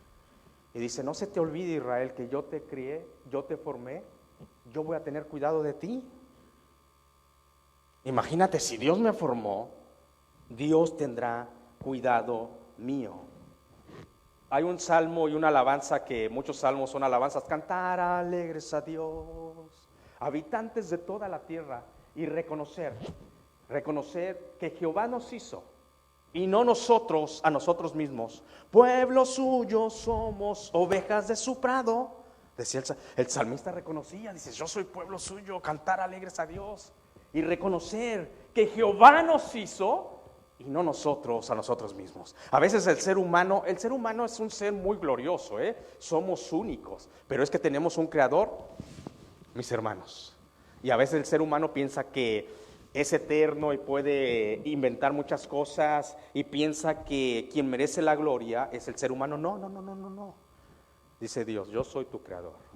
Y dice, no se te olvide, Israel, que yo te crié, yo te formé, yo voy a tener cuidado de ti. Imagínate, si Dios me formó, Dios tendrá cuidado mío. Hay un salmo y una alabanza, que muchos salmos son alabanzas: cantar alegres a Dios, habitantes de toda la tierra, y reconocer que Jehová nos hizo y no nosotros a nosotros mismos. Pueblo suyo somos, ovejas de su prado. Decía el salmista, reconocía, dice, yo soy pueblo suyo, cantar alegres a Dios. Y reconocer que Jehová nos hizo y no nosotros a nosotros mismos. A veces el ser humano es un ser muy glorioso, somos únicos, pero es que tenemos un creador, mis hermanos. Y a veces el ser humano piensa que es eterno y puede inventar muchas cosas y piensa que quien merece la gloria es el ser humano. No. Dice Dios, yo soy tu creador.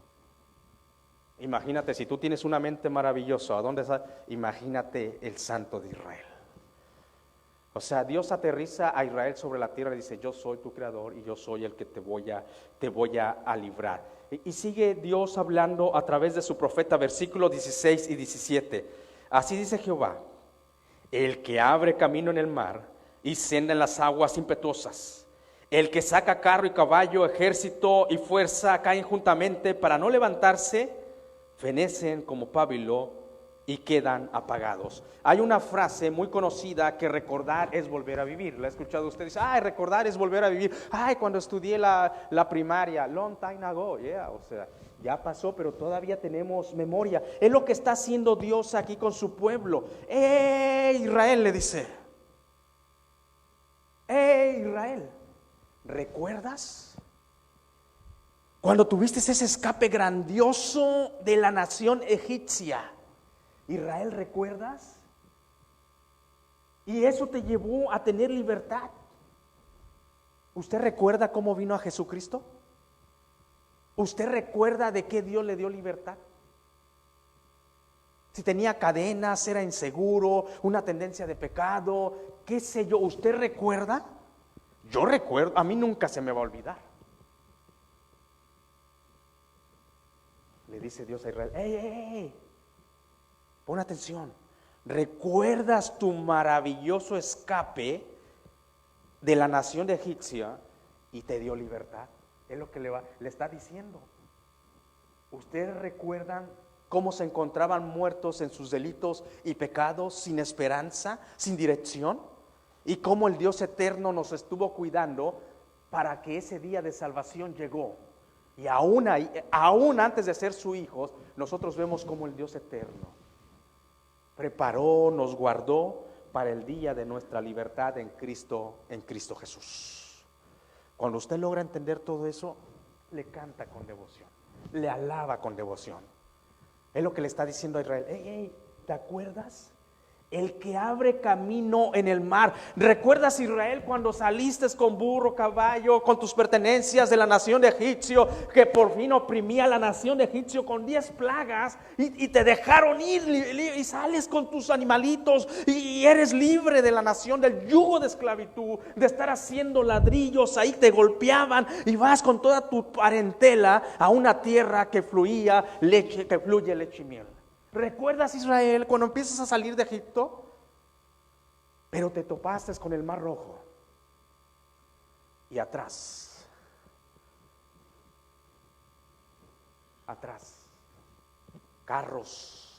Imagínate, si tú tienes una mente maravillosa, ¿a dónde estás? Imagínate el Santo de Israel. O sea, Dios aterriza a Israel sobre la tierra y dice, yo soy tu creador y yo soy el que te voy a librar. Y sigue Dios hablando a través de su profeta, versículos 16 y 17. Así dice Jehová, el que abre camino en el mar y senda en las aguas impetuosas, el que saca carro y caballo, ejército y fuerza, caen juntamente para no levantarse, fenecen como pábilo y quedan apagados. Hay una frase muy conocida que recordar es volver a vivir. ¿La ha escuchado usted? Dice, recordar es volver a vivir. Cuando estudié la primaria, long time ago, o sea, ya pasó, pero todavía tenemos memoria. Es lo que está haciendo Dios aquí con su pueblo. Israel, le dice, Israel, ¿recuerdas cuando tuviste ese escape grandioso de la nación egipcia? Israel, ¿recuerdas? Y eso te llevó a tener libertad. ¿Usted recuerda cómo vino a Jesucristo? ¿Usted recuerda de qué Dios le dio libertad? Si tenía cadenas, era inseguro, una tendencia de pecado, qué sé yo, ¿usted recuerda? Yo recuerdo, a mí nunca se me va a olvidar. Le dice Dios a Israel, pon atención, ¿recuerdas tu maravilloso escape de la nación de Egipcia y te dio libertad? Es lo que le está diciendo. ¿Ustedes recuerdan cómo se encontraban muertos en sus delitos y pecados, sin esperanza, sin dirección? Y cómo el Dios eterno nos estuvo cuidando para que ese día de salvación llegó. Y aún antes de ser sus hijos, nosotros vemos cómo el Dios eterno preparó, nos guardó para el día de nuestra libertad en Cristo Jesús. Cuando usted logra entender todo eso, le canta con devoción, le alaba con devoción. Es lo que le está diciendo a Israel. ¿Te acuerdas? El que abre camino en el mar. ¿Recuerdas, Israel, cuando saliste con burro, caballo, con tus pertenencias de la nación de Egipcio, que por fin oprimía a la nación de Egipcio con 10 plagas y te dejaron ir y sales con tus animalitos y eres libre de la nación, del yugo de esclavitud, de estar haciendo ladrillos, ahí te golpeaban y vas con toda tu parentela a una tierra que fluye leche y miel? ¿Recuerdas, Israel, cuando empiezas a salir de Egipto? Pero te topaste con el Mar Rojo y atrás, carros,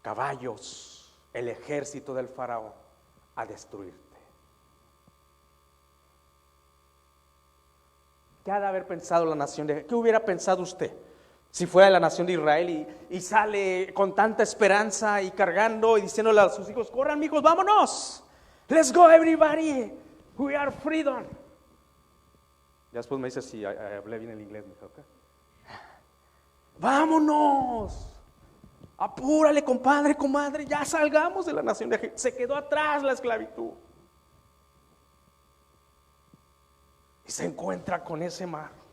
caballos, el ejército del faraón a destruirte. ¿Qué ha de haber pensado la nación de Egipto? ¿Qué hubiera pensado usted si fuera la nación de Israel y sale con tanta esperanza y cargando y diciéndole a sus hijos, corran, mijos, vámonos, let's go everybody, we are freedom? Ya después me dice si hablé bien el inglés, mijo, ¿okay? Vámonos, apúrale, compadre, comadre, ya salgamos de la nación de Egipto. Se quedó atrás la esclavitud y se encuentra con ese mar.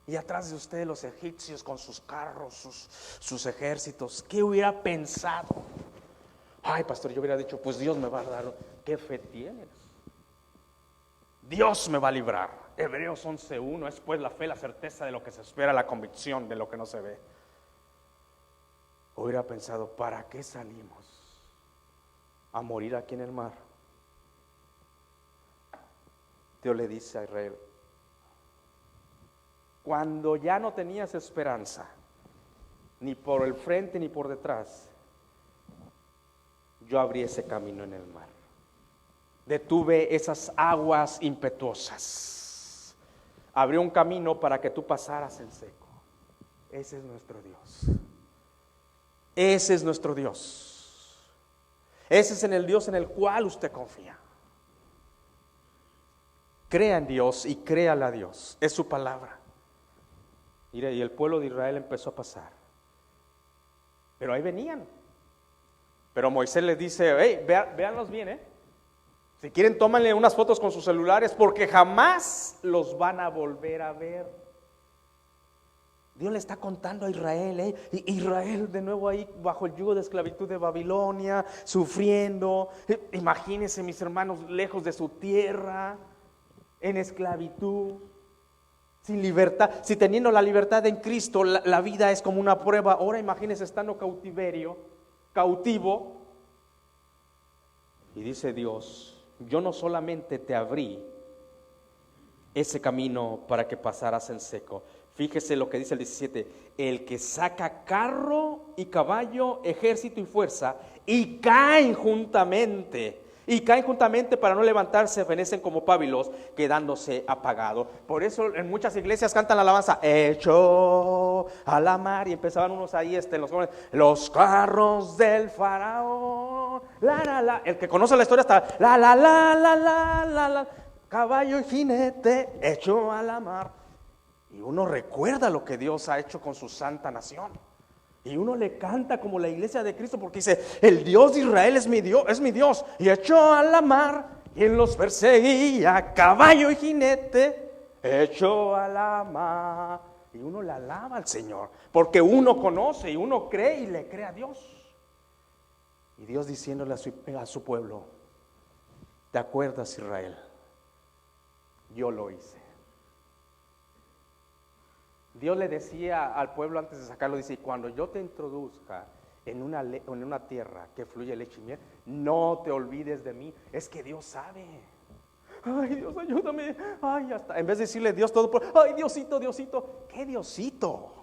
Y atrás de ustedes los egipcios con sus carros, sus ejércitos. ¿Qué hubiera pensado? Ay, pastor, yo hubiera dicho, pues Dios me va a dar. ¿Qué fe tienes? Dios me va a librar. Hebreos 11:1 es pues la fe, la certeza de lo que se espera, la convicción de lo que no se ve. Hubiera pensado, ¿para qué salimos a morir aquí en el mar? Dios le dice a Israel, cuando ya no tenías esperanza, ni por el frente ni por detrás, yo abrí ese camino en el mar. Detuve esas aguas impetuosas. Abrí un camino para que tú pasaras en seco. Ese es nuestro Dios. Ese es nuestro Dios. Ese es en el Dios en el cual usted confía. Crea en Dios y créale a Dios. Es su palabra. Mire, y el pueblo de Israel empezó a pasar. Pero ahí venían. Pero Moisés les dice, hey, véanlos bien, Si quieren, tómenle unas fotos con sus celulares, porque jamás los van a volver a ver. Dios le está contando a Israel, Israel de nuevo ahí bajo el yugo de esclavitud de Babilonia, sufriendo. Imagínense, mis hermanos, lejos de su tierra, en esclavitud, sin libertad. Si teniendo la libertad en Cristo, la vida es como una prueba. Ahora imagínense estando cautivo. Y dice Dios, yo no solamente te abrí ese camino para que pasaras en seco. Fíjese lo que dice el 17, el que saca carro y caballo, ejército y fuerza, y caen juntamente para no levantarse, fenecen como pábilos, quedándose apagados. Por eso en muchas iglesias cantan la alabanza, hecho a la mar, y empezaban unos ahí, los carros del faraón, el que conoce la historia está, la, caballo y jinete, hecho a la mar. Y uno recuerda lo que Dios ha hecho con su santa nación. Y uno le canta como la iglesia de Cristo, porque dice, el Dios de Israel es mi Dios. Y echó a la mar, y él los perseguía, caballo y jinete, echó a la mar. Y uno le alaba al Señor, porque uno conoce y uno cree y le cree a Dios. Y Dios diciéndole a su pueblo, ¿te acuerdas, Israel? Yo lo hice. Dios le decía al pueblo antes de sacarlo, dice, cuando yo te introduzca en una tierra que fluye leche y miel, no te olvides de mí. Es que Dios sabe. Ay, Dios, ayúdame. Ay, hasta en vez de decirle Dios todo, ay, Diosito, ¿qué Diosito?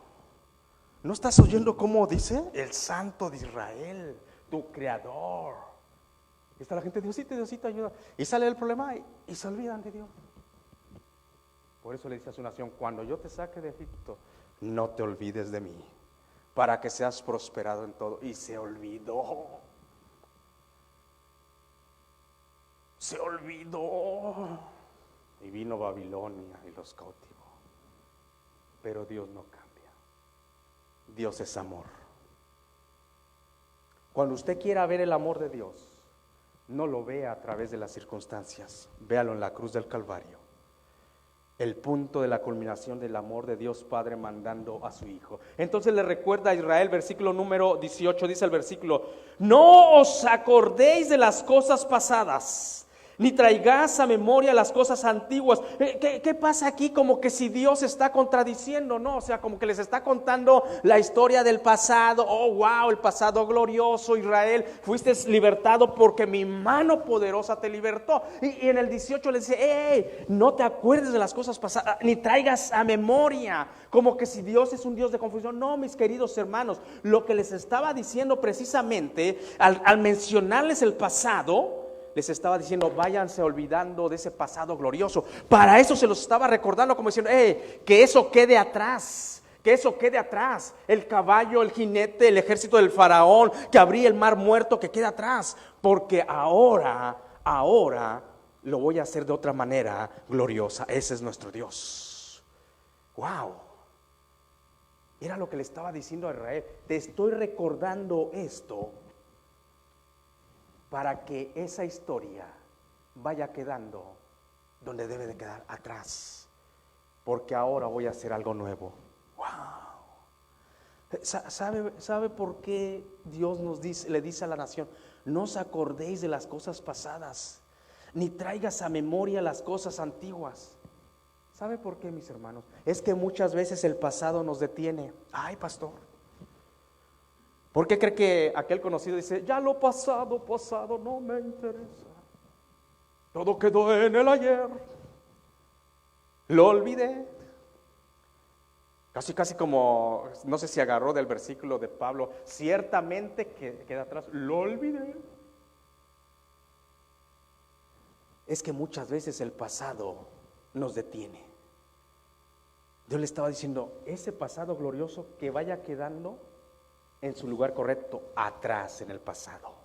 ¿No estás oyendo cómo dice? El Santo de Israel, tu Creador. Y está la gente, Diosito, ayuda. Y sale el problema y se olvidan de Dios. Por eso le dice a su nación, cuando yo te saque de Egipto, no te olvides de mí, para que seas prosperado en todo. Y se olvidó. Y vino Babilonia y los cautivó. Pero Dios no cambia. Dios es amor. Cuando usted quiera ver el amor de Dios, no lo vea a través de las circunstancias, véalo en la cruz del Calvario. El punto de la culminación del amor de Dios Padre mandando a su Hijo. Entonces le recuerda a Israel, versículo número 18, dice el versículo, no os acordéis de las cosas pasadas, ni traigáis a memoria las cosas antiguas. ¿Qué pasa aquí? Como que si Dios está contradiciendo, ¿no? O sea, como que les está contando la historia del pasado. Oh, wow, el pasado glorioso, Israel, fuiste libertado porque mi mano poderosa te libertó. Y en el 18 le dice, no te acuerdes de las cosas pasadas, ni traigas a memoria. Como que si Dios es un Dios de confusión. No, mis queridos hermanos, lo que les estaba diciendo precisamente, al mencionarles el pasado, les estaba diciendo, váyanse olvidando de ese pasado glorioso. Para eso se los estaba recordando, como diciendo, que eso quede atrás. El caballo, el jinete, el ejército del faraón, que abría el mar muerto, que quede atrás. Porque ahora lo voy a hacer de otra manera gloriosa. Ese es nuestro Dios. Wow. Era lo que le estaba diciendo a Israel. Te estoy recordando esto para que esa historia vaya quedando donde debe de quedar, atrás, porque ahora voy a hacer algo nuevo. Wow. ¿Sabe por qué Dios le dice a la nación, no os acordéis de las cosas pasadas, ni traigas a memoria las cosas antiguas. ¿Sabe por qué, mis hermanos? Es que muchas veces el pasado nos detiene. Ay, pastor, ¿por qué cree que aquel conocido dice, ya lo pasado, pasado no me interesa? Todo quedó en el ayer, lo olvidé. Casi como, no sé si agarró del versículo de Pablo, ciertamente que queda atrás, lo olvidé. Es que muchas veces el pasado nos detiene. Dios le estaba diciendo, ese pasado glorioso que vaya quedando en su lugar correcto, atrás en el pasado.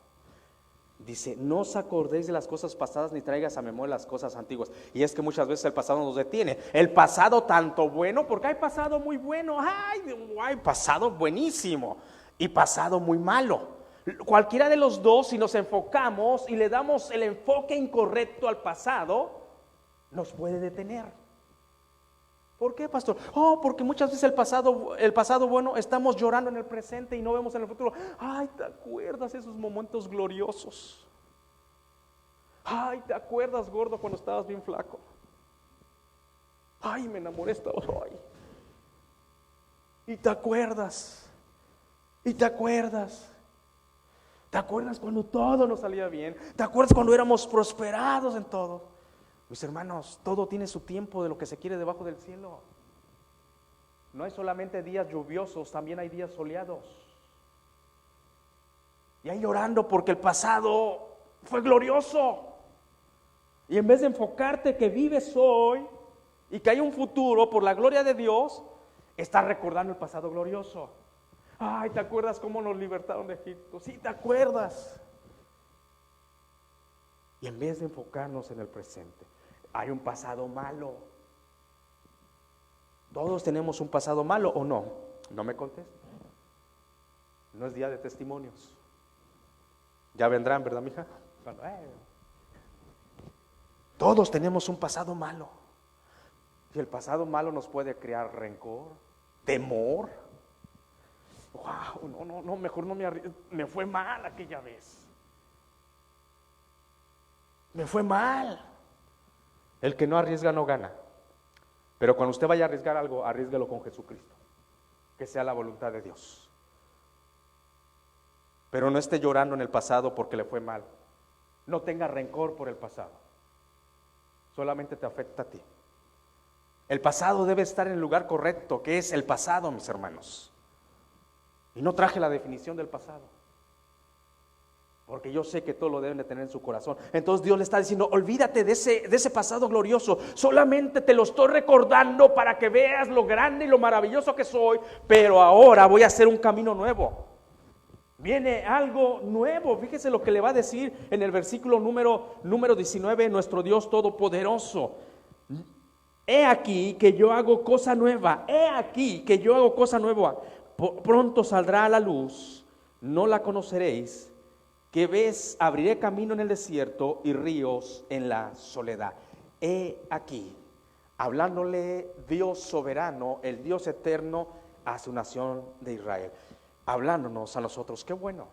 Dice, no os acordéis de las cosas pasadas ni traigas a memoria las cosas antiguas. Y es que muchas veces el pasado nos detiene. El pasado tanto bueno, porque hay pasado muy bueno, hay pasado buenísimo y pasado muy malo. Cualquiera de los dos, si nos enfocamos y le damos el enfoque incorrecto al pasado, nos puede detener. ¿Por qué, pastor? Porque muchas veces el pasado bueno, estamos llorando en el presente y no vemos en el futuro. Ay, ¿te acuerdas esos momentos gloriosos? Ay, ¿te acuerdas, gordo, cuando estabas bien flaco? Ay, me enamoré esta hoy. Y te acuerdas. ¿Te acuerdas cuando todo nos salía bien? ¿Te acuerdas cuando éramos prosperados en todo? Mis hermanos, todo tiene su tiempo de lo que se quiere debajo del cielo. No hay solamente días lluviosos, también hay días soleados. Y ahí llorando porque el pasado fue glorioso. Y en vez de enfocarte que vives hoy y que hay un futuro por la gloria de Dios, estás recordando el pasado glorioso. Ay, ¿te acuerdas cómo nos libertaron de Egipto? Sí, ¿te acuerdas? Y en vez de enfocarnos en el presente, hay un pasado malo. ¿Todos tenemos un pasado malo o no? No me conteste. No es día de testimonios. Ya vendrán, ¿verdad, mija? Todos tenemos un pasado malo. Y el pasado malo nos puede crear rencor, temor. Wow, no, mejor no me fue mal aquella vez. Me fue mal. El que no arriesga no gana. Pero cuando usted vaya a arriesgar algo, arriésguelo con Jesucristo. Que sea la voluntad de Dios. Pero no esté llorando en el pasado porque le fue mal. No tenga rencor por el pasado. Solamente te afecta a ti. El pasado debe estar en el lugar correcto, que es el pasado, mis hermanos. Y no traje la definición del pasado, porque yo sé que todo lo deben de tener en su corazón. Entonces Dios le está diciendo, olvídate de ese pasado glorioso. Solamente te lo estoy recordando para que veas lo grande y lo maravilloso que soy. Pero ahora voy a hacer un camino nuevo. Viene algo nuevo. Fíjese lo que le va a decir en el versículo número 19, nuestro Dios Todopoderoso. He aquí que yo hago cosa nueva. He aquí que yo hago cosa nueva. Pronto saldrá a la luz, no la conoceréis. Que ves, abriré camino en el desierto y ríos en la soledad. He aquí, hablándole Dios soberano, el Dios eterno a su nación de Israel, hablándonos a nosotros. Qué bueno.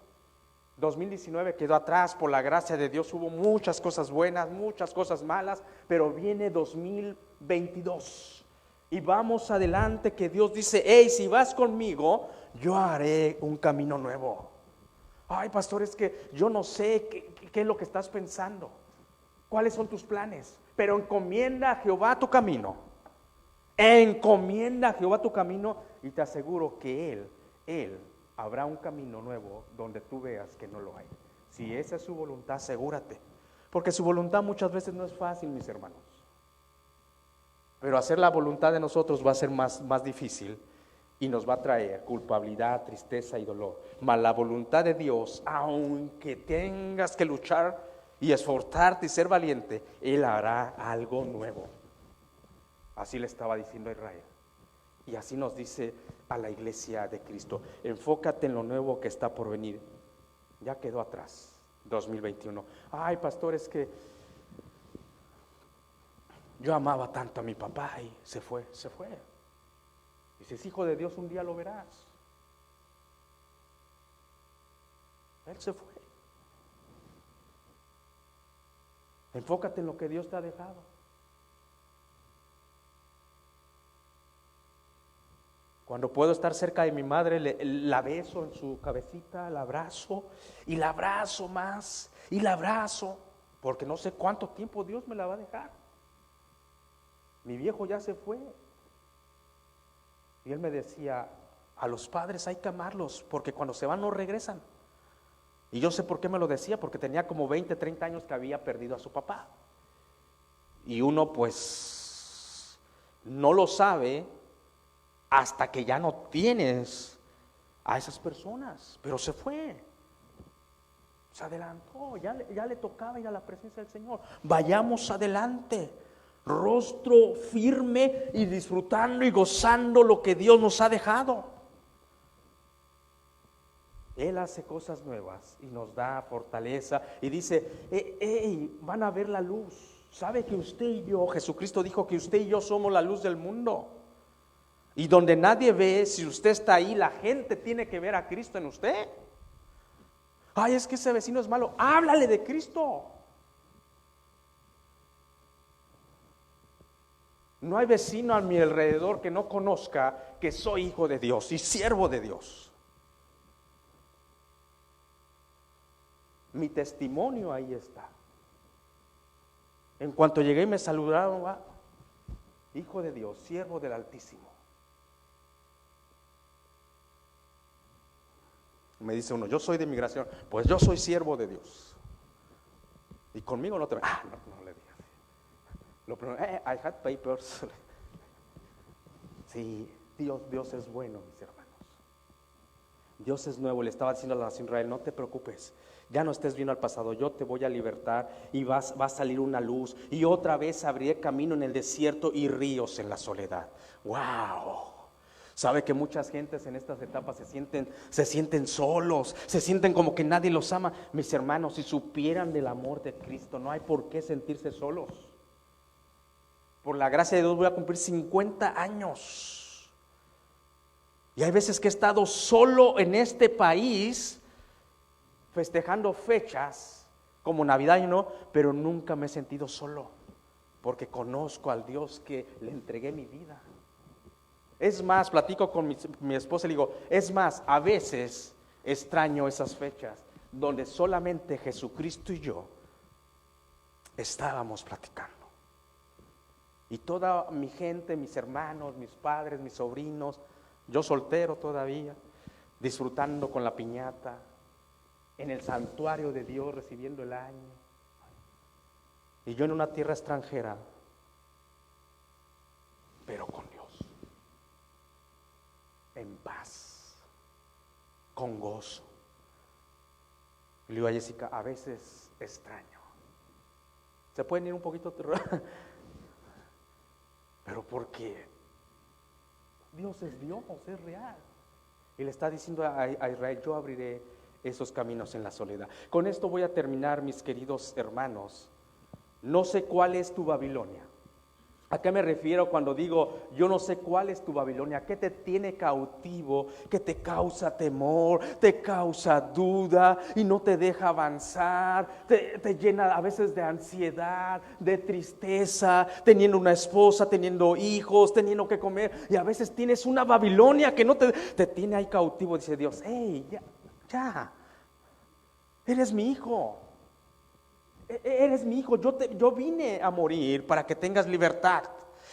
2019 quedó atrás, por la gracia de Dios hubo muchas cosas buenas, muchas cosas malas, pero viene 2022 y vamos adelante, que Dios dice, hey, si vas conmigo, yo haré un camino nuevo. Ay, pastor, es que yo no sé qué es lo que estás pensando, cuáles son tus planes, pero encomienda a Jehová tu camino. Encomienda a Jehová tu camino y te aseguro que Él habrá un camino nuevo donde tú veas que no lo hay. Si esa es su voluntad, asegúrate, porque su voluntad muchas veces no es fácil, mis hermanos. Pero hacer la voluntad de nosotros va a ser más difícil. Y nos va a traer culpabilidad, tristeza y dolor. Mas la voluntad de Dios, aunque tengas que luchar y esforzarte y ser valiente, Él hará algo nuevo. Así le estaba diciendo a Israel. Y así nos dice a la iglesia de Cristo. Enfócate en lo nuevo que está por venir. Ya quedó atrás, 2021. Ay, pastor, es que yo amaba tanto a mi papá y se fue. Y si es hijo de Dios, un día lo verás. Él se fue. Enfócate en lo que Dios te ha dejado. Cuando puedo estar cerca de mi madre, la beso en su cabecita, la abrazo y la abrazo más y la abrazo, porque no sé cuánto tiempo Dios me la va a dejar. Mi viejo ya se fue y él me decía, a los padres hay que amarlos porque cuando se van no regresan. Y yo sé por qué me lo decía, porque tenía como 20, 30 años que había perdido a su papá. Y uno pues no lo sabe hasta que ya no tienes a esas personas, pero se fue, se adelantó, ya le tocaba ir a la presencia del Señor. Vayamos adelante, rostro firme y disfrutando y gozando lo que Dios nos ha dejado. Él hace cosas nuevas y nos da fortaleza y dice, van a ver la luz. ¿Sabe que usted y yo, Jesucristo dijo que usted y yo somos la luz del mundo? Y donde nadie ve, si usted está ahí, la gente tiene que ver a Cristo en usted. Ay, es que ese vecino es malo. Háblale de Cristo. No hay vecino a mi alrededor que no conozca que soy hijo de Dios y siervo de Dios. Mi testimonio ahí está. En cuanto llegué y me saludaron, hijo de Dios, siervo del Altísimo. Me dice uno, yo soy de migración. Pues yo soy siervo de Dios. Y conmigo no te... no le digas. Lo primero, I had papers. Sí, Dios es bueno, mis hermanos. Dios es nuevo. Le estaba diciendo a la nación de Israel, no te preocupes. Ya no estés viendo al pasado, yo te voy a libertar y va a salir una luz. Y otra vez abriré camino en el desierto y ríos en la soledad. ¡Wow! Sabe que muchas gentes en estas etapas se sienten solos, se sienten como que nadie los ama. Mis hermanos, si supieran del amor de Cristo, no hay por qué sentirse solos. Por la gracia de Dios voy a cumplir 50 años. Y hay veces que he estado solo en este país, festejando fechas como Navidad y no, pero nunca me he sentido solo, porque conozco al Dios que le entregué mi vida. Es más, platico con mi esposa y le digo, es más, a veces extraño esas fechas donde solamente Jesucristo y yo estábamos platicando. Y toda mi gente, mis hermanos, mis padres, mis sobrinos, yo soltero todavía, disfrutando con la piñata, en el santuario de Dios recibiendo el año. Y yo en una tierra extranjera, pero con Dios. En paz, con gozo. Le digo a Jessica, a veces extraño. ¿Se pueden ir un poquito? Pero porque Dios es Dios, es real. Y le está diciendo a Israel, yo abriré esos caminos en la soledad. Con esto voy a terminar, mis queridos hermanos. No sé cuál es tu Babilonia. ¿A qué me refiero cuando digo yo no sé cuál es tu Babilonia? ¿Qué te tiene cautivo? ¿Qué te causa temor? ¿Te causa duda y no te deja avanzar? Te llena a veces de ansiedad, de tristeza, teniendo una esposa, teniendo hijos, teniendo que comer. Y a veces tienes una Babilonia que no te tiene ahí cautivo. Dice Dios, hey, ya, eres mi hijo. Eres mi hijo, yo vine a morir para que tengas libertad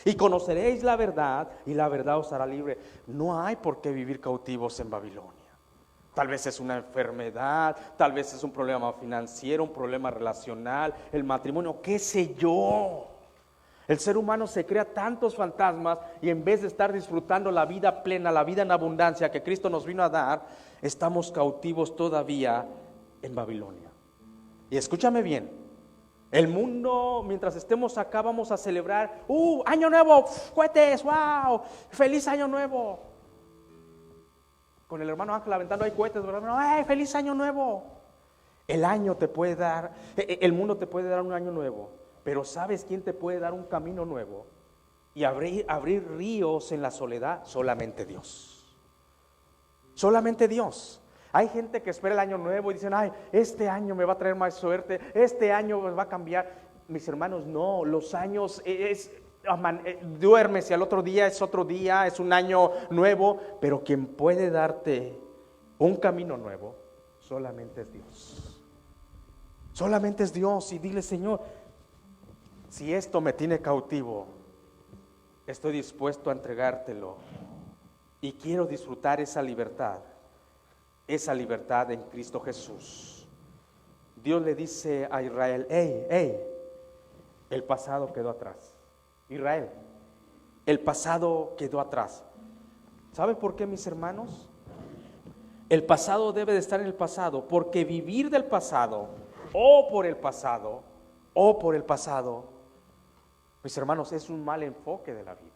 y conoceréis la verdad y la verdad os hará libre. No hay por qué vivir cautivos en Babilonia. Tal vez es una enfermedad, tal vez es un problema financiero, un problema relacional, el matrimonio, qué sé yo. El ser humano se crea tantos fantasmas y en vez de estar disfrutando la vida plena, la vida en abundancia que Cristo nos vino a dar, estamos cautivos todavía en Babilonia. Y escúchame bien. El mundo, mientras estemos acá, vamos a celebrar año nuevo, cohetes, wow, feliz año nuevo. Con el hermano Ángel aventando ahí cohetes, ¿verdad? Feliz año nuevo. El mundo te puede dar un año nuevo, pero ¿sabes quién te puede dar un camino nuevo? Y abrir ríos en la soledad, solamente Dios. Solamente Dios. Hay gente que espera el año nuevo y dicen, este año me va a traer más suerte, este año va a cambiar. mis hermanos, no, los años duermes y al otro día es otro día, es un año nuevo, pero quien puede darte un camino nuevo solamente es Dios. Solamente es Dios. Y dile: Señor, si esto me tiene cautivo, estoy dispuesto a entregártelo y quiero disfrutar esa libertad en Cristo Jesús. Dios le dice a Israel: el pasado quedó atrás. Israel, el pasado quedó atrás. ¿Sabe por qué, mis hermanos? El pasado debe de estar en el pasado, porque vivir del pasado o por el pasado, mis hermanos, es un mal enfoque de la vida.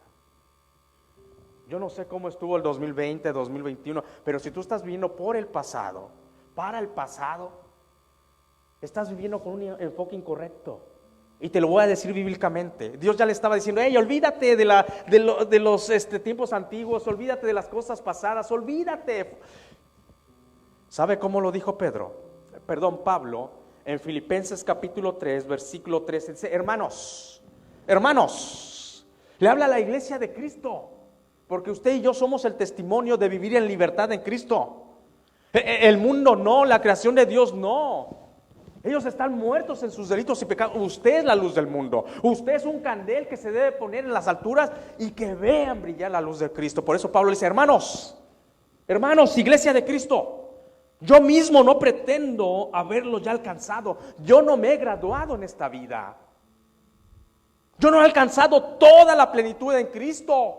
Yo no sé cómo estuvo el 2020, 2021, pero si tú estás viviendo por el pasado, para el pasado, estás viviendo con un enfoque incorrecto. Y te lo voy a decir bíblicamente. Dios ya le estaba diciendo: olvídate de los tiempos antiguos, olvídate de las cosas pasadas, olvídate. ¿Sabe cómo lo dijo Pablo? En Filipenses capítulo 3, versículo 13, dice: hermanos, le habla a la iglesia de Cristo, porque usted y yo somos el testimonio de vivir en libertad en Cristo. El mundo no, la creación de Dios no. Ellos están muertos en sus delitos y pecados. Usted es la luz del mundo. Usted es un candel que se debe poner en las alturas y que vean brillar la luz de Cristo. Por eso Pablo dice: hermanos, iglesia de Cristo, yo mismo no pretendo haberlo ya alcanzado. Yo no me he graduado en esta vida. Yo no he alcanzado toda la plenitud en Cristo.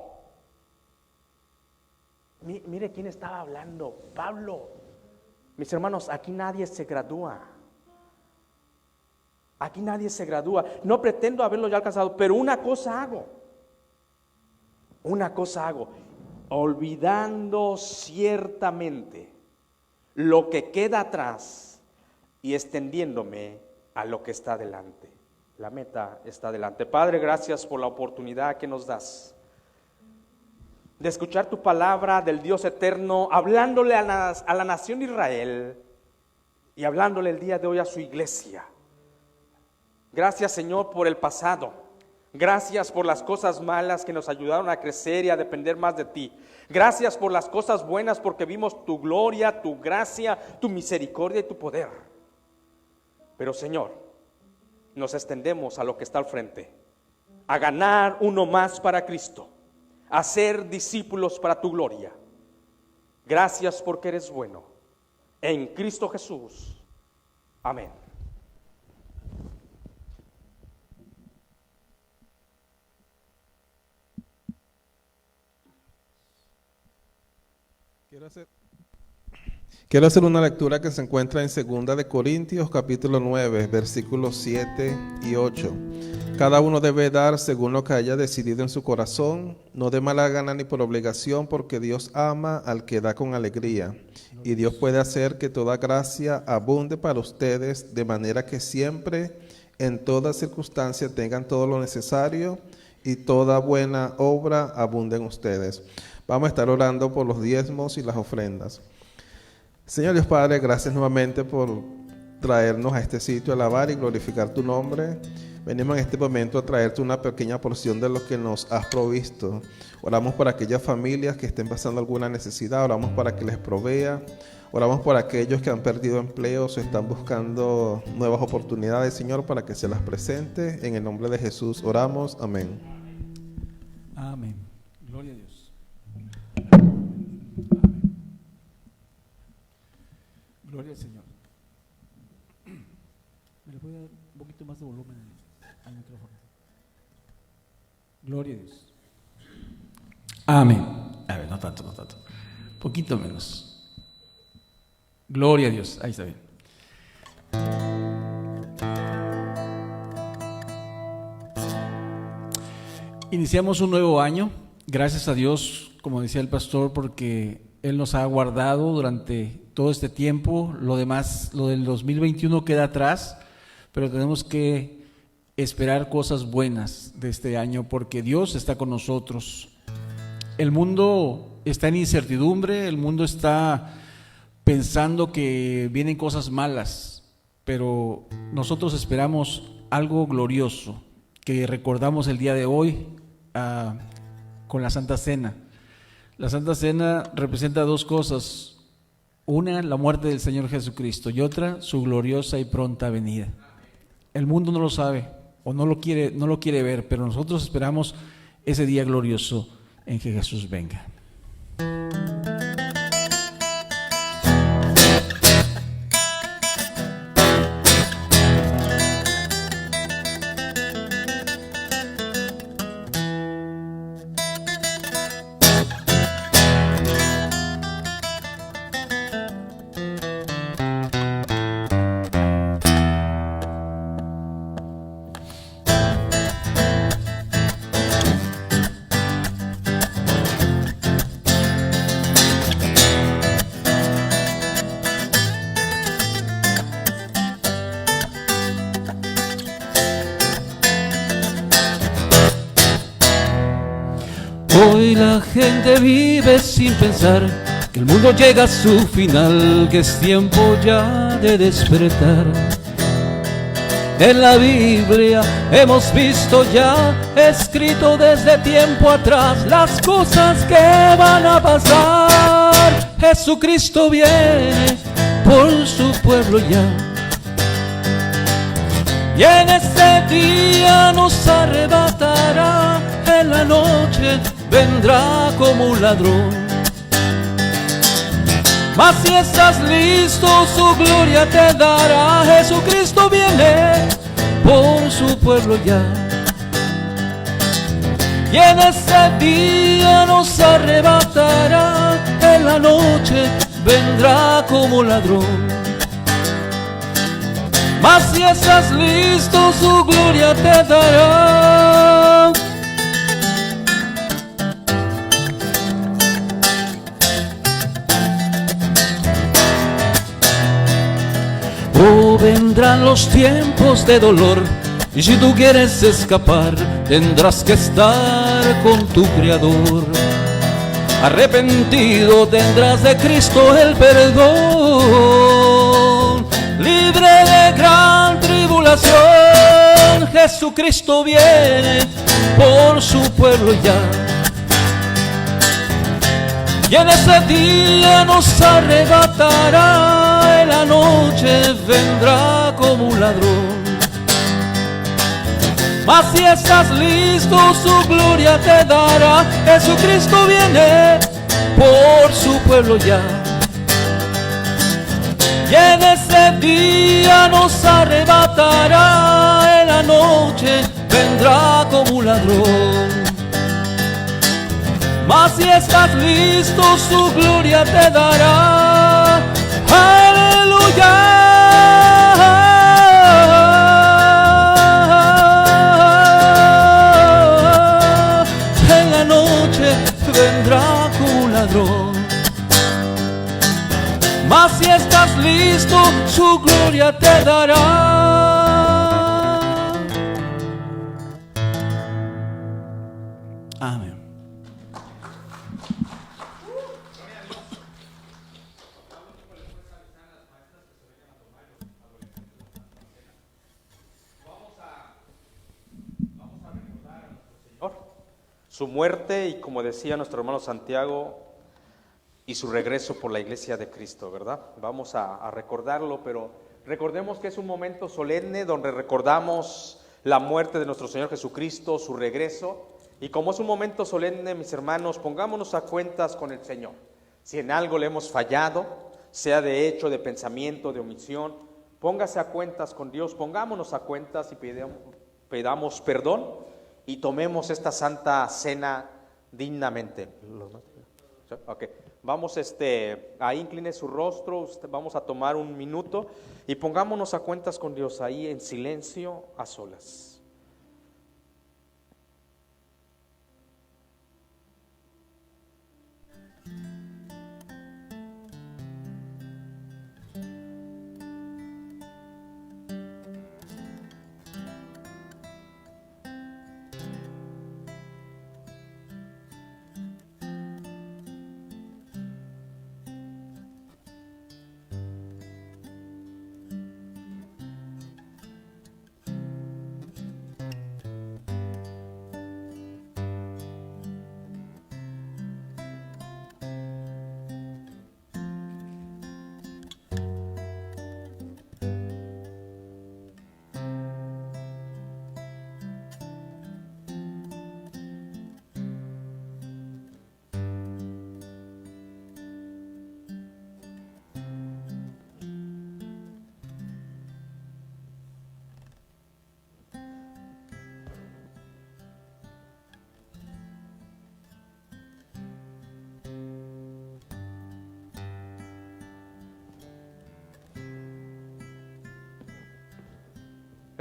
Mire quién estaba hablando, Pablo. Mis hermanos, aquí nadie se gradúa. Aquí nadie se gradúa. No pretendo haberlo ya alcanzado, pero una cosa hago, olvidando ciertamente lo que queda atrás y extendiéndome a lo que está delante. La meta está delante. Padre, gracias por la oportunidad que nos das de escuchar tu palabra del Dios eterno, hablándole a la nación de Israel y hablándole el día de hoy a su iglesia. Gracias, Señor, por el pasado. Gracias por las cosas malas que nos ayudaron a crecer y a depender más de ti. Gracias por las cosas buenas, porque vimos tu gloria, tu gracia, tu misericordia y tu poder. Pero, Señor, nos extendemos a lo que está al frente, a ganar uno más para Cristo, a ser discípulos para tu gloria. Gracias porque eres bueno. En Cristo Jesús. Amén. Quiero hacer una lectura que se encuentra en 2 de Corintios capítulo 9, versículos 7 y 8. Cada uno debe dar según lo que haya decidido en su corazón, no de mala gana ni por obligación, porque Dios ama al que da con alegría. Y Dios puede hacer que toda gracia abunde para ustedes, de manera que siempre, en toda circunstancia, tengan todo lo necesario y toda buena obra abunde en ustedes. Vamos a estar orando por los diezmos y las ofrendas. Señor Dios Padre, gracias nuevamente por traernos a este sitio a alabar y glorificar tu nombre. Venimos en este momento a traerte una pequeña porción de lo que nos has provisto. Oramos por aquellas familias que estén pasando alguna necesidad, oramos para que les provea, oramos por aquellos que han perdido empleos o están buscando nuevas oportunidades, Señor, para que se las presente. En el nombre de Jesús oramos, amén. Amén. Gloria a Dios. Gloria al Señor. ¿Me le puede dar un poquito más de volumen al micrófono? Gloria a Dios. Amén. A ver, no tanto. Poquito menos. Gloria a Dios. Ahí está bien. Iniciamos un nuevo año. Gracias a Dios, como decía el pastor, porque Él nos ha guardado durante todo este tiempo. Lo demás, lo del 2021 queda atrás, pero tenemos que esperar cosas buenas de este año, porque Dios está con nosotros. El mundo está en incertidumbre, el mundo está pensando que vienen cosas malas, pero nosotros esperamos algo glorioso que recordamos el día de hoy con la Santa Cena. La Santa Cena representa dos cosas: una, la muerte del Señor Jesucristo, y otra, su gloriosa y pronta venida. El mundo no lo sabe o no lo quiere ver, pero nosotros esperamos ese día glorioso en que Jesús venga. Hoy la gente vive sin pensar que el mundo llega a su final, que es tiempo ya de despertar. En la Biblia hemos visto ya, escrito desde tiempo atrás, las cosas que van a pasar. Jesucristo viene por su pueblo ya, y en ese día nos arrebatará. En la noche vendrá como un ladrón, mas si estás listo, su gloria te dará. Jesucristo viene por su pueblo ya, y en ese día nos arrebatará. En la noche vendrá como ladrón, mas si estás listo, su gloria te dará. Oh, vendrán los tiempos de dolor, y si tú quieres escapar, tendrás que estar con tu Creador. Arrepentido tendrás de Cristo el perdón, libre de gran tribulación. Jesucristo viene por su pueblo ya, y en ese día nos arrebatará. En la noche vendrá como un ladrón, mas si estás listo, su gloria te dará. Jesucristo viene por su pueblo ya, y en ese día nos arrebatará. En la noche vendrá como un ladrón, mas si estás listo, su gloria te dará. Aleluya. En la noche vendrá como un ladrón, mas si estás listo, su gloria te dará. Amén. Su muerte y, como decía nuestro hermano Santiago, y su regreso por la iglesia de Cristo, ¿verdad? Vamos a recordarlo, pero recordemos que es un momento solemne donde recordamos la muerte de nuestro Señor Jesucristo, su regreso, y como es un momento solemne, mis hermanos, pongámonos a cuentas con el Señor. Si en algo le hemos fallado, sea de hecho, de pensamiento, de omisión, póngase a cuentas con Dios, pongámonos a cuentas y pidamos perdón, y tomemos esta santa cena dignamente. Okay. Vamos, ahí incline su rostro, vamos a tomar un minuto y pongámonos a cuentas con Dios ahí en silencio, a solas.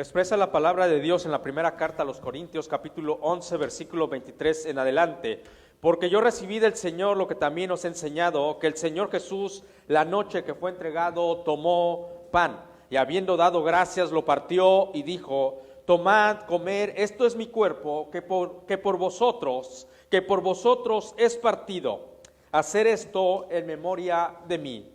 Expresa la palabra de Dios en la primera carta a los Corintios, capítulo 11, versículo 23 en adelante. Porque yo recibí del Señor lo que también os he enseñado, que el Señor Jesús, la noche que fue entregado, tomó pan, y habiendo dado gracias, lo partió y dijo: tomad, comer, esto es mi cuerpo, que por vosotros es partido. Hacer esto en memoria de mí.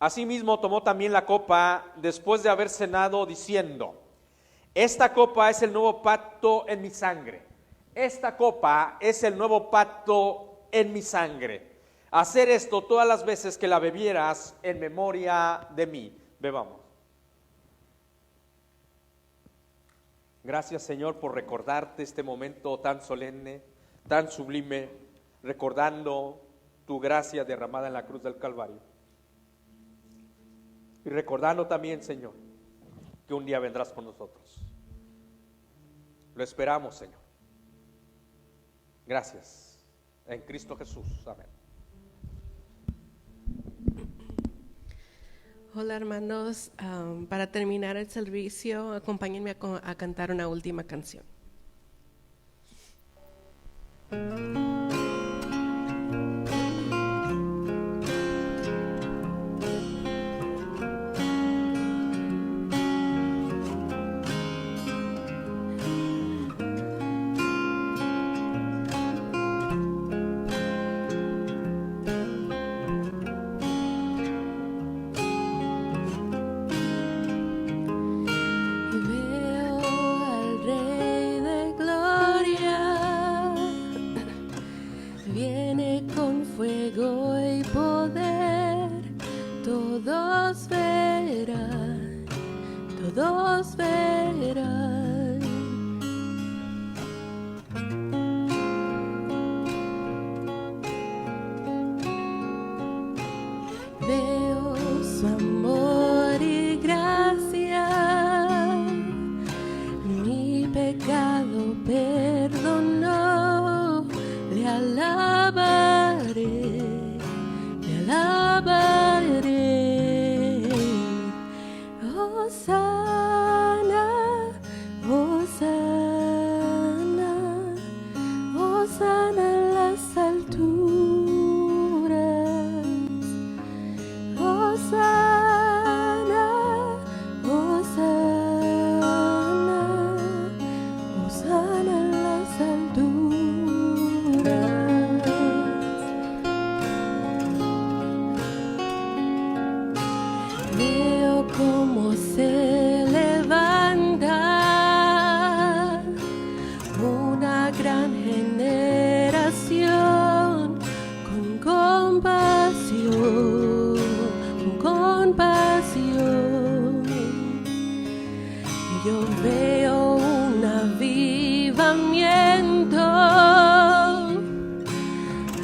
Asimismo tomó también la copa después de haber cenado, diciendo: esta copa es el nuevo pacto en mi sangre. Esta copa es el nuevo pacto en mi sangre. Hacer esto todas las veces que la bebieras en memoria de mí. Bebamos. Gracias, Señor, por recordarte este momento tan solemne, tan sublime, recordando tu gracia derramada en la cruz del Calvario. Y recordando también, Señor, que un día vendrás con nosotros. Lo esperamos, Señor. Gracias. En Cristo Jesús. Amén. Hola, hermanos. Para terminar el servicio, acompáñenme a cantar una última canción. Todos verán. Veo su amor y gracia, mi pecado perdonó, le alabaré, le alabaré. Hosana, Hosana, Hosana en las alturas. Hosana, Hosana, Hosana en las alturas. Veo cómo se levanta una gran generación con compasión, con compasión. Yo veo un avivamiento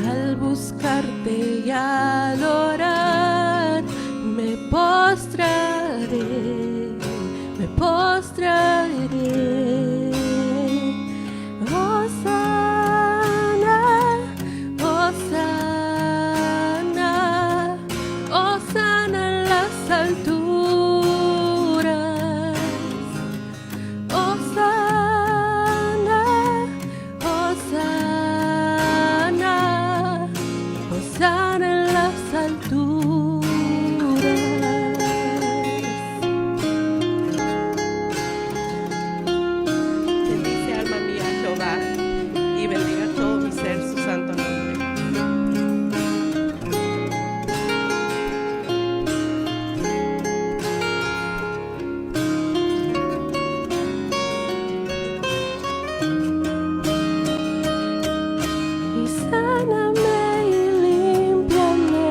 al buscarte y al orar. Me postraré, me postraré. Hosana, Hosana, Hosana en las alturas. Hosana, Hosana, Hosana en las alturas. Bendice, alma mía, Jehová, y bendiga todo mi ser su santo nombre. Y sáname y límpiame,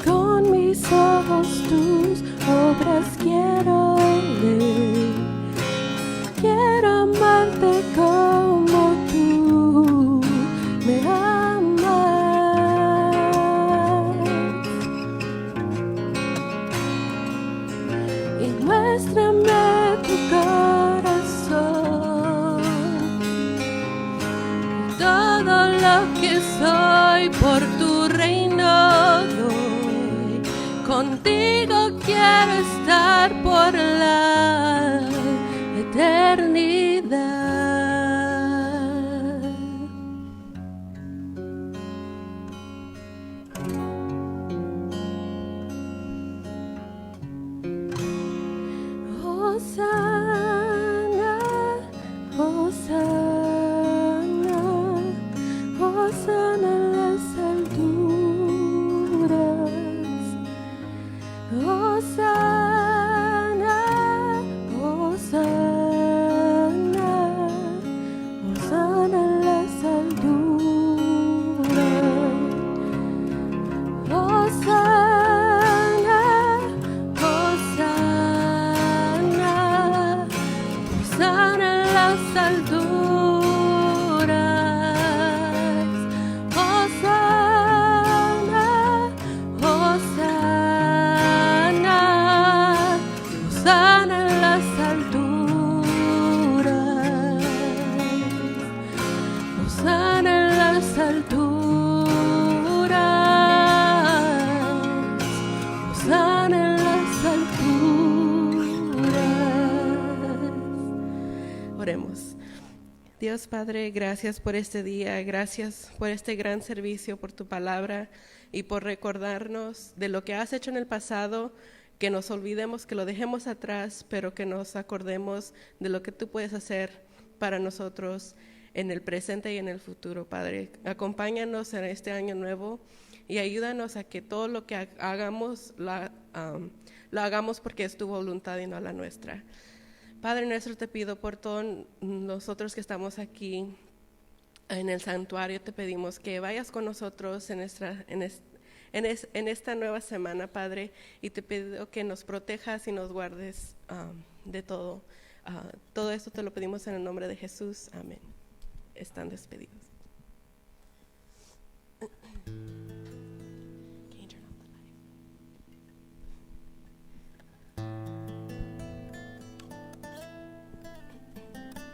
con mis ojos tus obras quiero ver. Quiero amarte como tú me amas. muéstrame tu corazón, todo lo que soy por tu reino doy, contigo quiero estar por la eternidad. Hosanna, Hosanna, Hosanna en las alturas. Hosanna, Hosanna, Hosanna en las alturas. Hosanna, Hosanna, Hosanna en las alturas. Hosanna, Hosanna, Hosanna en las alturas. Hosanna en las alturas. Hosanna en las alturas. Oremos. Dios Padre, gracias por este día, gracias por este gran servicio, por tu palabra y por recordarnos de lo que has hecho en el pasado, que nos olvidemos, que lo dejemos atrás, pero que nos acordemos de lo que tú puedes hacer para nosotros en el presente y en el futuro, Padre. Acompáñanos en este año nuevo y ayúdanos a que todo lo que hagamos lo hagamos porque es tu voluntad y no la nuestra. Padre nuestro, te pido por todos nosotros que estamos aquí en el santuario, te pedimos que vayas con nosotros en esta nueva semana, Padre, y te pido que nos protejas y nos guardes de todo. Todo esto te lo pedimos en el nombre de Jesús. Amén. Están despedidos.